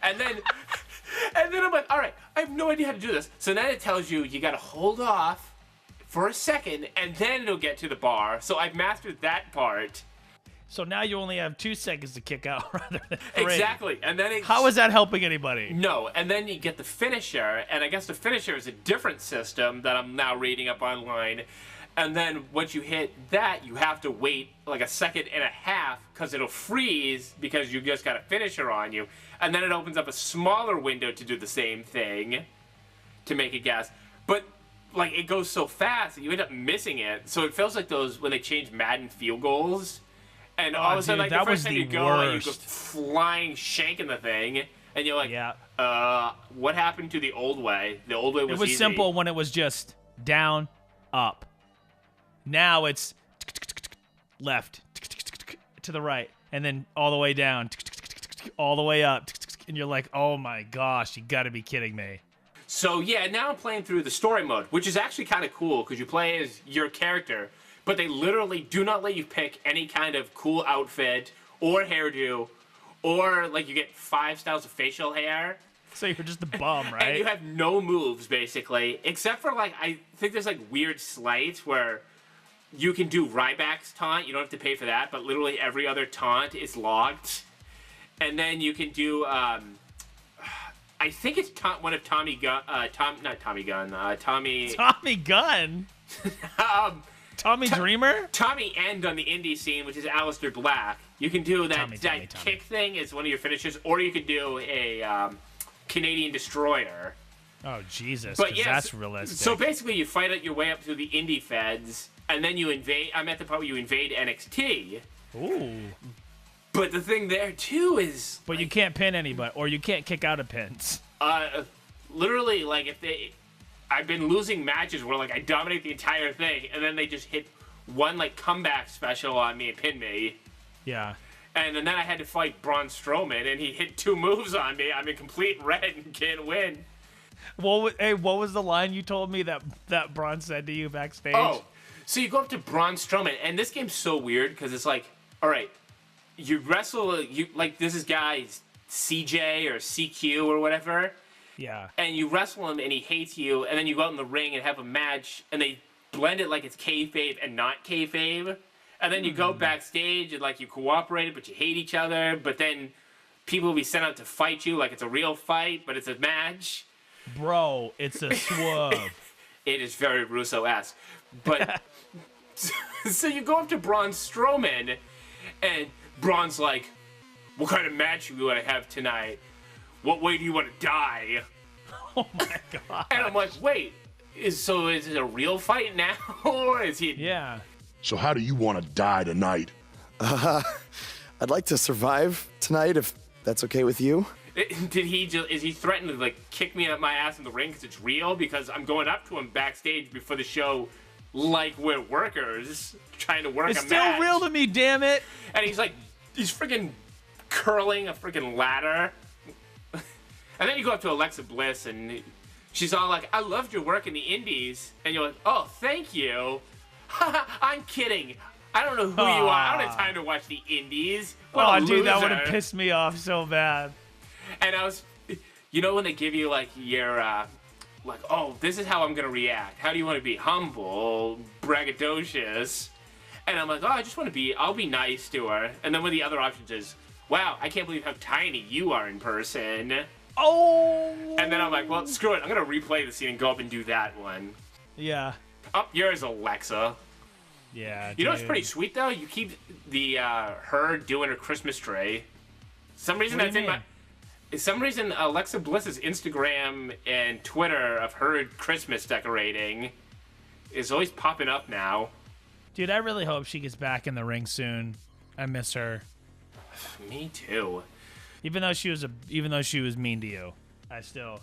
And then I'm like, all right, I have no idea how to do this. So then it tells you gotta hold off for a second, and then it'll get to the bar. So I've mastered that part. So now you only have 2 seconds to kick out rather than 3. Exactly. And then how is that helping anybody? No, and then you get the finisher, and I guess the finisher is a different system that I'm now reading up online. And then once you hit that, you have to wait like 1.5 seconds because it'll freeze because you just got a finisher on you. And then it opens up a smaller window to do the same thing to make a guess. But like it goes so fast that you end up missing it. So it feels like those when they change Madden field goals. And all of a sudden, like, the first time you go, and you go flying, shanking the thing, and you're like, what happened to the old way? The old way was easy. Simple when it was just down, up. Now it's left, to the right, and then all the way down, all the way up, and you're like, oh my gosh, you gotta be kidding me. So, yeah, now I'm playing through the story mode, which is actually kind of cool, because you play as your character, but they literally do not let you pick any kind of cool outfit or hairdo, or like you get 5 styles of facial hair. So you're just the bum, right? And you have no moves basically, except for like I think there's like weird slides where you can do Ryback's taunt. You don't have to pay for that, but literally every other taunt is logged. And then you can do I think it's one of Tommy Gunn. Tommy Gunn. Tommy Dreamer? Tommy End on the indie scene, which is Aleister Black. You can do that Tommy. Kick thing as one of your finishes, or you could do a Canadian Destroyer. Oh, Jesus, but yes, that's realistic. So basically you fight your way up to the indie feds, and then you invade... I'm at the part where you invade NXT. Ooh. But the thing there, too, is... But you can't pin anybody, or you can't kick out of pins. Literally, like, if they... I've been losing matches where, like, I dominate the entire thing, and then they just hit one, like, comeback special on me and pin me. Yeah. And then I had to fight Braun Strowman, and he hit 2 moves on me. I'm in complete red and can't win. What was the line you told me that Braun said to you backstage? Oh, so you go up to Braun Strowman, and this game's so weird, because it's like, all right, you wrestle, like, this is guys CJ or CQ or whatever. Yeah. And you wrestle him, and he hates you, and then you go out in the ring and have a match, and they blend it like it's kayfabe and not kayfabe. And then you go backstage, and, like, you cooperated, but you hate each other, but then people will be sent out to fight you like it's a real fight, but it's a match. Bro, it's a swerve. It is very Russo-esque. But so you go up to Braun Strowman, and Braun's like, "What kind of match do you want to have tonight? What way do you want to die?" Oh my god! And I'm like, "Wait, is it a real fight now, or is he?" Yeah. So how do you want to die tonight? I'd like to survive tonight if that's okay with you. Is he threatening to like kick me up my ass in the ring because it's real? Because I'm going up to him backstage before the show, like we're workers trying to work it's a still match. real to me, damn it! And he's freaking curling a freaking ladder. And then you go up to Alexa Bliss and she's all like, "I loved your work in the indies," and you're like, "Oh, thank you." I'm kidding. I don't know who you are. I don't have time to watch the indies. What a dude, that loser. would have pissed me off so bad. And I was, you know, when they give you like your, like, "Oh, this is how I'm gonna react. How do you want to be? Humble, braggadocious?" And I'm like, "Oh, I'll be nice to her." And then one of the other options is, "Wow, I can't believe how tiny you are in person." Oh. And then I'm like, "Well, screw it. I'm gonna replay the scene and go up and do that one." Yeah. Up yours, Alexa. Yeah. You know what's pretty sweet though? You keep the her doing her Christmas tree. Some reason that's in my. Some reason Alexa Bliss's Instagram and Twitter of her Christmas decorating is always popping up now. Dude, I really hope she gets back in the ring soon. I miss her. Me too. Even though she was mean to you, I still.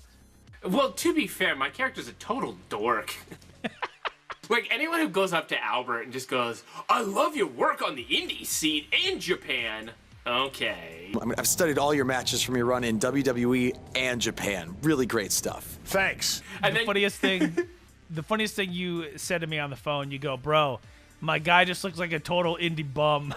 Well, to be fair, my character's a total dork. Like, anyone who goes up to Albert and just goes, "I love your work on the indie scene in Japan." Okay. I mean, I've studied all your matches from your run in WWE and Japan. Really great stuff. Thanks. And the funniest thing you said to me on the phone, you go, "Bro, my guy just looks like a total indie bum."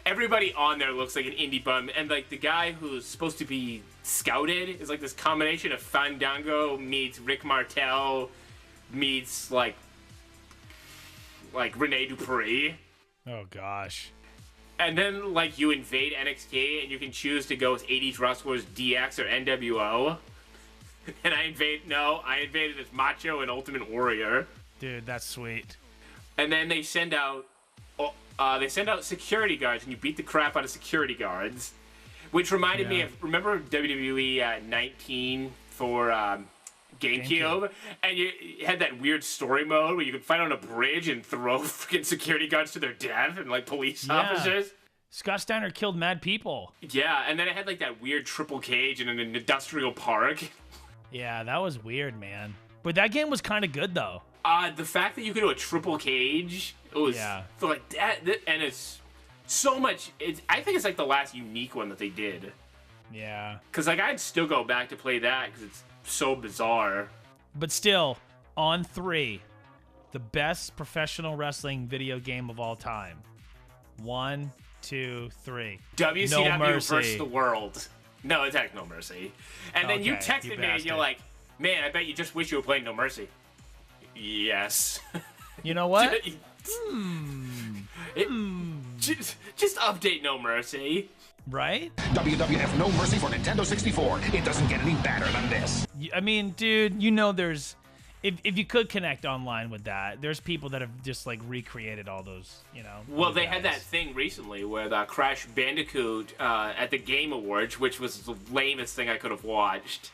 Everybody on there looks like an indie bum, and like the guy who's supposed to be scouted is like this combination of Fandango meets Rick Martel meets like Rene Dupree. Oh gosh. And then like you invade NXT and you can choose to go with 80s wrestlers, DX or NWO. And I invaded as Macho and Ultimate Warrior. Dude, that's sweet. And then they send out security guards, and you beat the crap out of security guards, which reminded me of, remember WWE 19 for GameCube? And you had that weird story mode where you could fight on a bridge and throw freaking security guards to their death and like police officers. Scott Steiner killed mad people. Yeah, and then it had like that weird triple cage in an industrial park. Yeah, that was weird, man. But that game was kind of good though. The fact that you could do a triple cage, it was like that, and it's so much. I think it's like the last unique one that they did. Yeah. Because like I'd still go back to play that because it's so bizarre. But still, on 3, the best professional wrestling video game of all time. 1, 2, 3. WCW No Mercy. versus the World. No, it's like No Mercy. And then you texted me and you're like, "Man, I bet you just wish you were playing No Mercy." Yes. You know what? Just update No Mercy. Right? WWF No Mercy for Nintendo 64. It doesn't get any better than this. I mean, dude, you know there's... If you could connect online with that, there's people that have just, like, recreated all those, you know? Well, they had that thing recently with Crash Bandicoot at the Game Awards, which was the lamest thing I could have watched.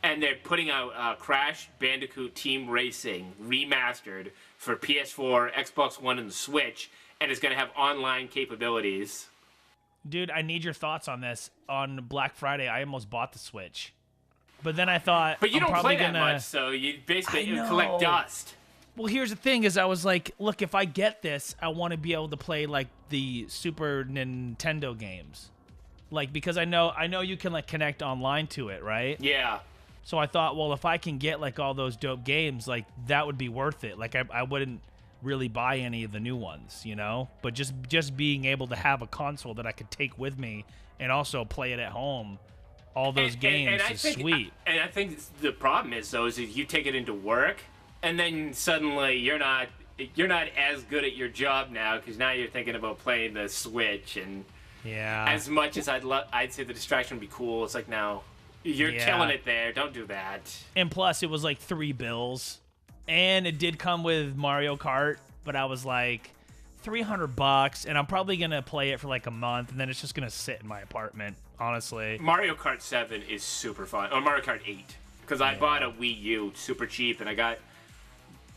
And they're putting out Crash Bandicoot Team Racing remastered for PS4, Xbox One, and the Switch, and it's going to have online capabilities. Dude, I need your thoughts on this. On Black Friday, I almost bought the Switch. But then I thought, but you I'm don't probably play that gonna... much, so you basically collect dust. Well, here's the thing: is I was like, look, if I get this, I want to be able to play like the Super Nintendo games, like because I know you can like connect online to it, right? Yeah. So I thought, well, if I can get like all those dope games, like that would be worth it. Like I wouldn't really buy any of the new ones, you know. But just being able to have a console that I could take with me and also play it at home. All those games is sweet. And I think the problem is, though, is if you take it into work, and then suddenly you're not as good at your job now, because now you're thinking about playing the Switch, and Yeah. As much as I'd say the distraction would be cool. It's like, no, you're killing it there. Don't do that. And plus, it was like $3, and it did come with Mario Kart, but I was like, $300, and I'm probably gonna play it for like a month, and then it's just gonna sit in my apartment. Honestly, Mario Kart 7 is super fun. Or Mario Kart 8, because I bought a Wii U super cheap, and I got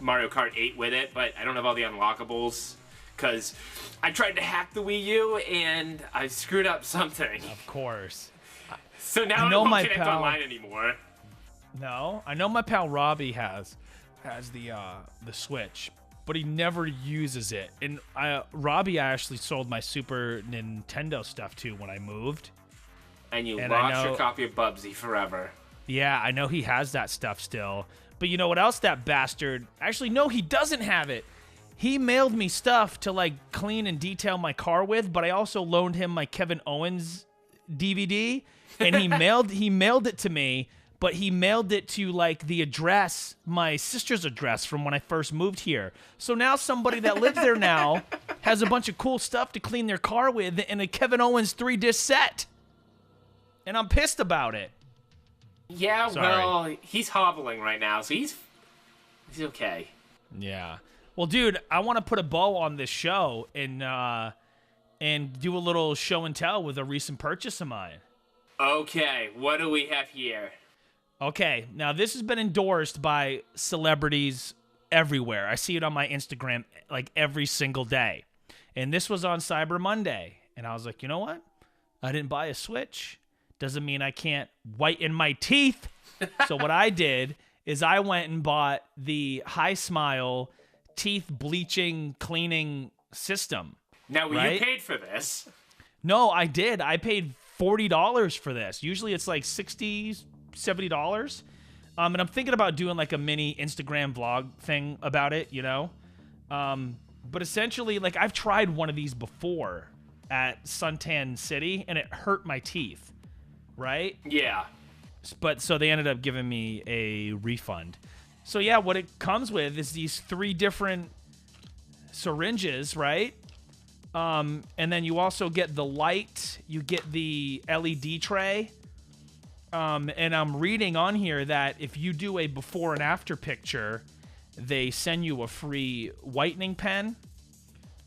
Mario Kart 8 with it, but I don't have all the unlockables. Because I tried to hack the Wii U, and I screwed up something. Of course. So now I don't connect online anymore. No, I know my pal Robbie has the Switch, but he never uses it. And Robbie actually sold my Super Nintendo stuff too when I moved. And lost your copy of Bubsy forever. Yeah, I know he has that stuff still. But you know what else that bastard... Actually, no, he doesn't have it. He mailed me stuff to like clean and detail my car with, but I also loaned him my Kevin Owens DVD, and he mailed it to me, but he mailed it to like the address, my sister's address from when I first moved here. So now somebody that lives there now has a bunch of cool stuff to clean their car with and a Kevin Owens 3-disc set. And I'm pissed about it. Yeah, Sorry. well, he's hobbling right now, so he's okay. Yeah. Well, dude, I want to put a bow on this show and do a little show and tell with a recent purchase of mine. Okay, what do we have here? Okay, now this has been endorsed by celebrities everywhere. I see it on my Instagram like every single day. And this was on Cyber Monday. And I was like, you know what? I didn't buy a Switch. Doesn't mean I can't whiten my teeth. So what I did is I went and bought the High Smile teeth bleaching cleaning system. Now, right? you paid for this. No, I did. I paid $40 for this. Usually it's like $60, $70. And I'm thinking about doing like a mini Instagram vlog thing about it, you know? But essentially, like I've tried one of these before at Suntan City and it hurt my teeth, right? Yeah. But so they ended up giving me a refund. So yeah, what it comes with is these 3 different syringes, right? And then you also get the light, you get the LED tray. And I'm reading on here that if you do a before and after picture, they send you a free whitening pen.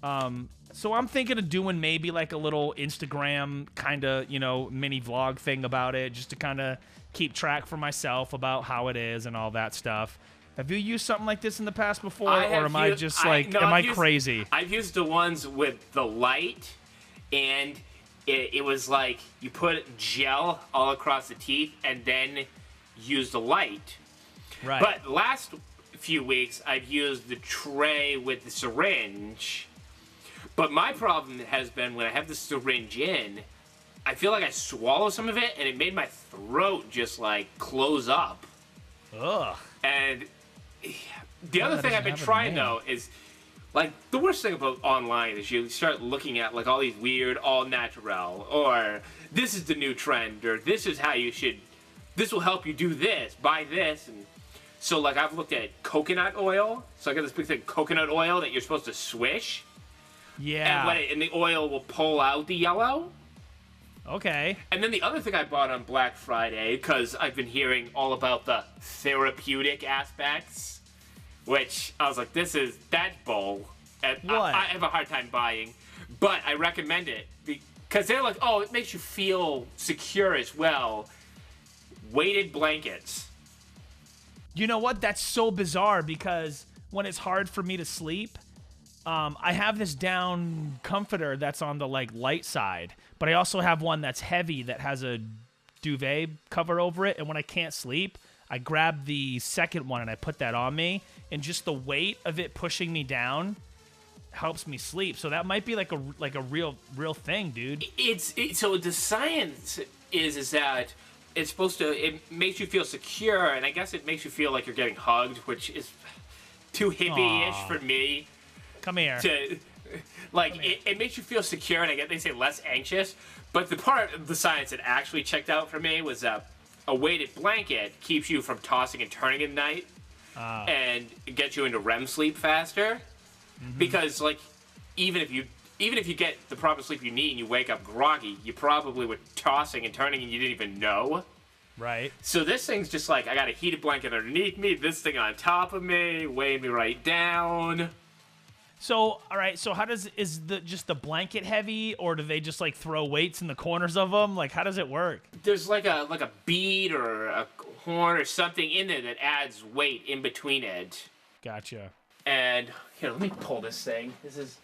So I'm thinking of doing maybe like a little Instagram kind of, mini vlog thing about it, just to kind of keep track for myself about how it is and all that stuff. Have you used something like this in the past before, or am I just like, am I crazy? I've used the ones with the light, and it was like you put gel all across the teeth and then use the light. Right. But last few weeks, I've used the tray with the syringe. But my problem has been when I have the syringe in, I feel like I swallow some of it, and it made my throat just like close up. Ugh. And the other thing I've been trying though is, like, the worst thing about online is you start looking at like all these weird all natural, or this is the new trend, or this is how you should, this will help you do this, buy this. And so like I've looked at coconut oil. So I got this big thing of coconut oil that you're supposed to swish. Yeah. And the oil will pull out the yellow. Okay. And then the other thing I bought on Black Friday, because I've been hearing all about the therapeutic aspects, which I was like, that's bull. And what? I have a hard time buying, but I recommend it because they're like, oh, it makes you feel secure as well. Weighted blankets. You know what? That's so bizarre because when it's hard for me to sleep, I have this down comforter that's on the like light side, but I also have one that's heavy that has a duvet cover over it. And when I can't sleep, I grab the second one and I put that on me, and just the weight of it pushing me down helps me sleep. So that might be like a real thing, dude. So the science is that it's supposed to, it makes you feel secure, and I guess it makes you feel like you're getting hugged, which is too hippie-ish for me. Come here. It makes you feel secure, and I guess they say less anxious. But the part of the science that actually checked out for me was a weighted blanket keeps you from tossing and turning at night, and gets you into REM sleep faster. Mm-hmm. Because like, even if you even if you get the proper sleep you need and you wake up groggy, you probably were tossing and turning and you didn't even know. Right. So this thing's just like, I got a heated blanket underneath me, this thing on top of me, weighing me right down. So, all right, so is just the blanket heavy, or do they just like throw weights in the corners of them? Like, how does it work? There's like a bead or a horn or something in there that adds weight in between it. Gotcha. And here, let me pull this thing. This is...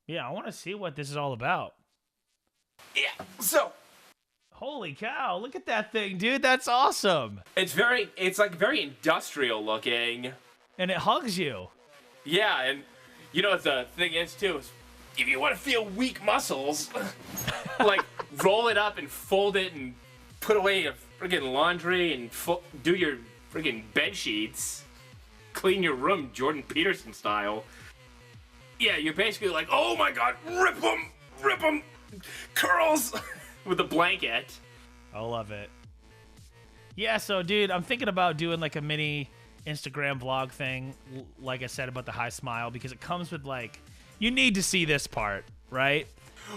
Yeah, I want to see what this is all about. Yeah, so... Holy cow, look at that thing, dude. That's awesome. It's like very industrial looking. And it hugs you. Yeah, and you know what the thing is, too? Is if you want to feel weak muscles, like, roll it up and fold it and put away your friggin' laundry and do your friggin' bed sheets. Clean your room, Jordan Peterson style. Yeah, you're basically like, oh my god, rip them, curls, with a blanket. I love it. Yeah, so, dude, I'm thinking about doing, like, a mini Instagram vlog thing, like I said, about the high smile, because it comes with, like, you need to see this part, right?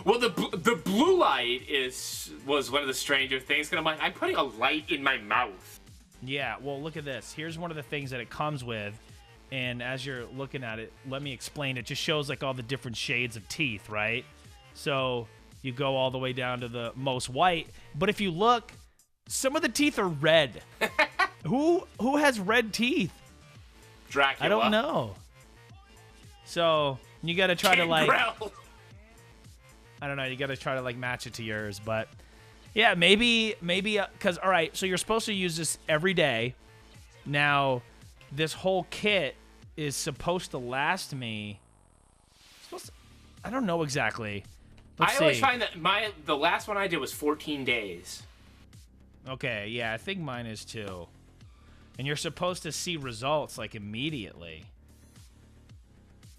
Well, the blue light was one of the stranger things, because I'm putting a light in my mouth. Yeah, well, look at this. Here's one of the things that it comes with, and as you're looking at it, let me explain. It just shows, like, all the different shades of teeth, right? So you go all the way down to the most white, but if you look, some of the teeth are red. Who has red teeth? Dracula. I don't know. So you got to try to like. I don't know. You got to try to like match it to yours, but yeah, maybe because all right. So you're supposed to use this every day. Now, this whole kit is supposed to last me. I don't know exactly. I always find that the last one I did was 14 days. Okay, yeah, I think mine is too. And you're supposed to see results, like, immediately.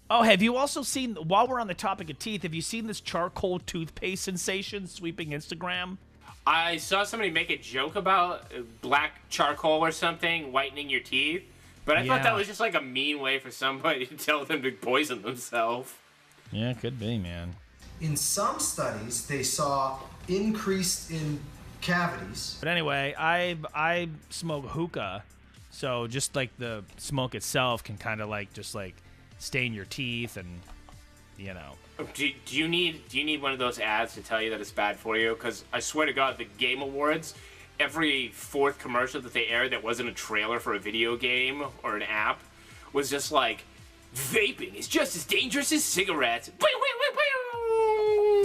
Oh, have you also seen, while we're on the topic of teeth, have you seen this charcoal toothpaste sensation sweeping Instagram? I saw somebody make a joke about black charcoal or something whitening your teeth, but I thought that was just, like, a mean way for somebody to tell them to poison themselves. Yeah, it could be, man. In some studies, they saw increase in cavities. But anyway, I smoke hookah, so just like the smoke itself can kind of like just like stain your teeth, and you know. Do you need one of those ads to tell you that it's bad for you? Because I swear to God, the Game Awards, every fourth commercial that they aired that wasn't a trailer for a video game or an app was just like, vaping is just as dangerous as cigarettes.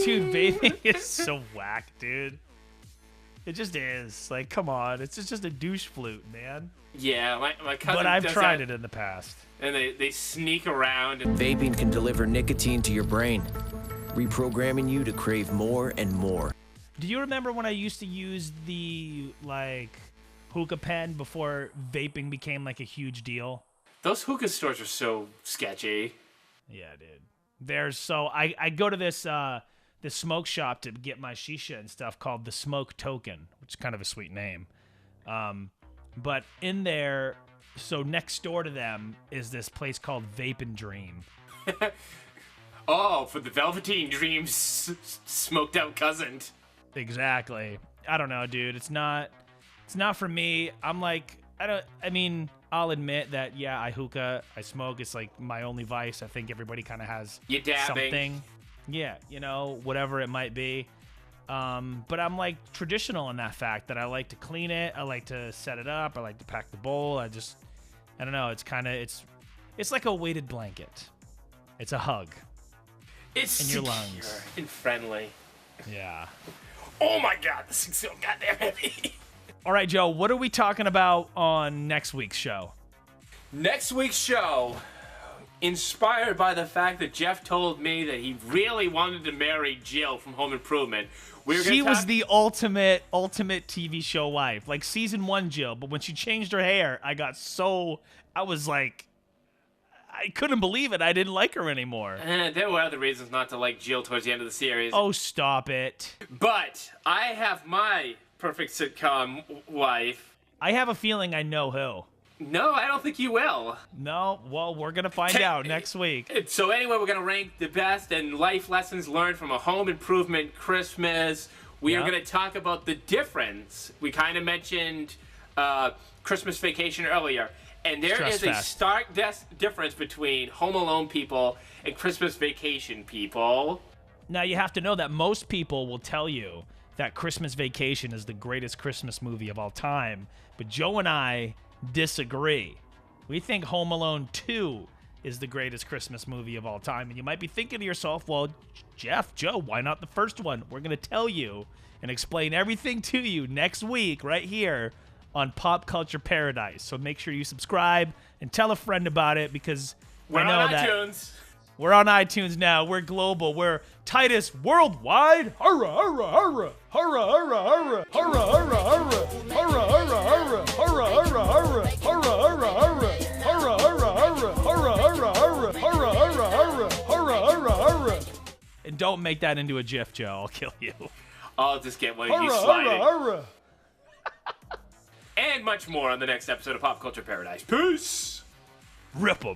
Dude, vaping is so whack, dude. It just is. Like, come on. It's just a douche flute, man. Yeah, my cousin But I've does tried that, it in the past. and they sneak around. And Vaping can deliver nicotine to your brain, reprogramming you to crave more and more. Do you remember when I used to use the, like, hookah pen before vaping became, like, a huge deal? Those hookah stores are so sketchy. Yeah, dude. I go to this smoke shop to get my shisha and stuff called the Smoke Token, which is kind of a sweet name. But in there, so next door to them is this place called Vape and Dream. Oh, for the Velveteen Dreams smoked out cousin. Exactly. I don't know, dude. It's not for me. I'm like, I'll admit that, yeah, I hookah, I smoke. It's like my only vice. I think everybody kind of has something. Yeah, you know, whatever it might be. But I'm like traditional in that fact that I like to clean it. I like to set it up. I like to pack the bowl. I don't know. It's like a weighted blanket. It's a hug. It's in your secure lungs and friendly. Yeah. Oh my God, this thing's so goddamn heavy. All right, Joe, what are we talking about on next week's show? Next week's show, inspired by the fact that Jeff told me that he really wanted to marry Jill from Home Improvement. She was the ultimate TV show wife. Like season 1 Jill, but when she changed her hair, I was like, I couldn't believe it. I didn't like her anymore. There were other reasons not to like Jill towards the end of the series. Oh, stop it. But I have my perfect sitcom wife. I have a feeling I know who. No, I don't think you will. No, well, we're going to find out next week. So anyway, we're going to rank the best and life lessons learned from a home improvement Christmas. We are going to talk about the difference. We kind of mentioned Christmas Vacation earlier. And there is a stark difference between Home Alone people and Christmas Vacation people. Now, you have to know that most people will tell you that Christmas Vacation is the greatest Christmas movie of all time. But Joe and I disagree. We think Home Alone 2 is the greatest Christmas movie of all time. And you might be thinking to yourself, well, Jeff, Joe, why not the first one? We're going to tell you and explain everything to you next week right here on Pop Culture Paradise. So make sure you subscribe and tell a friend about it, because we're on iTunes. We're on iTunes now. We're global. We're Titus worldwide. Hurrah, hurrah, hurrah. Hurrah, hurrah, hurrah. Hurrah, hurrah, hurrah. Hurrah, hurrah, hurrah. Hurrah, hurrah, hurrah. Hurrah, hurrah, hurrah. Hurrah, hurrah, hurrah. Hurrah, hurrah, hurrah. Hurrah, hurrah, hurrah. Hurrah, hurrah, hurrah. And don't make that into a GIF, Joe. I'll kill you. I'll just get one of you sliding. Hurrah, hurrah. And much more on the next episode of Pop Culture Paradise. Peace. Rip 'em.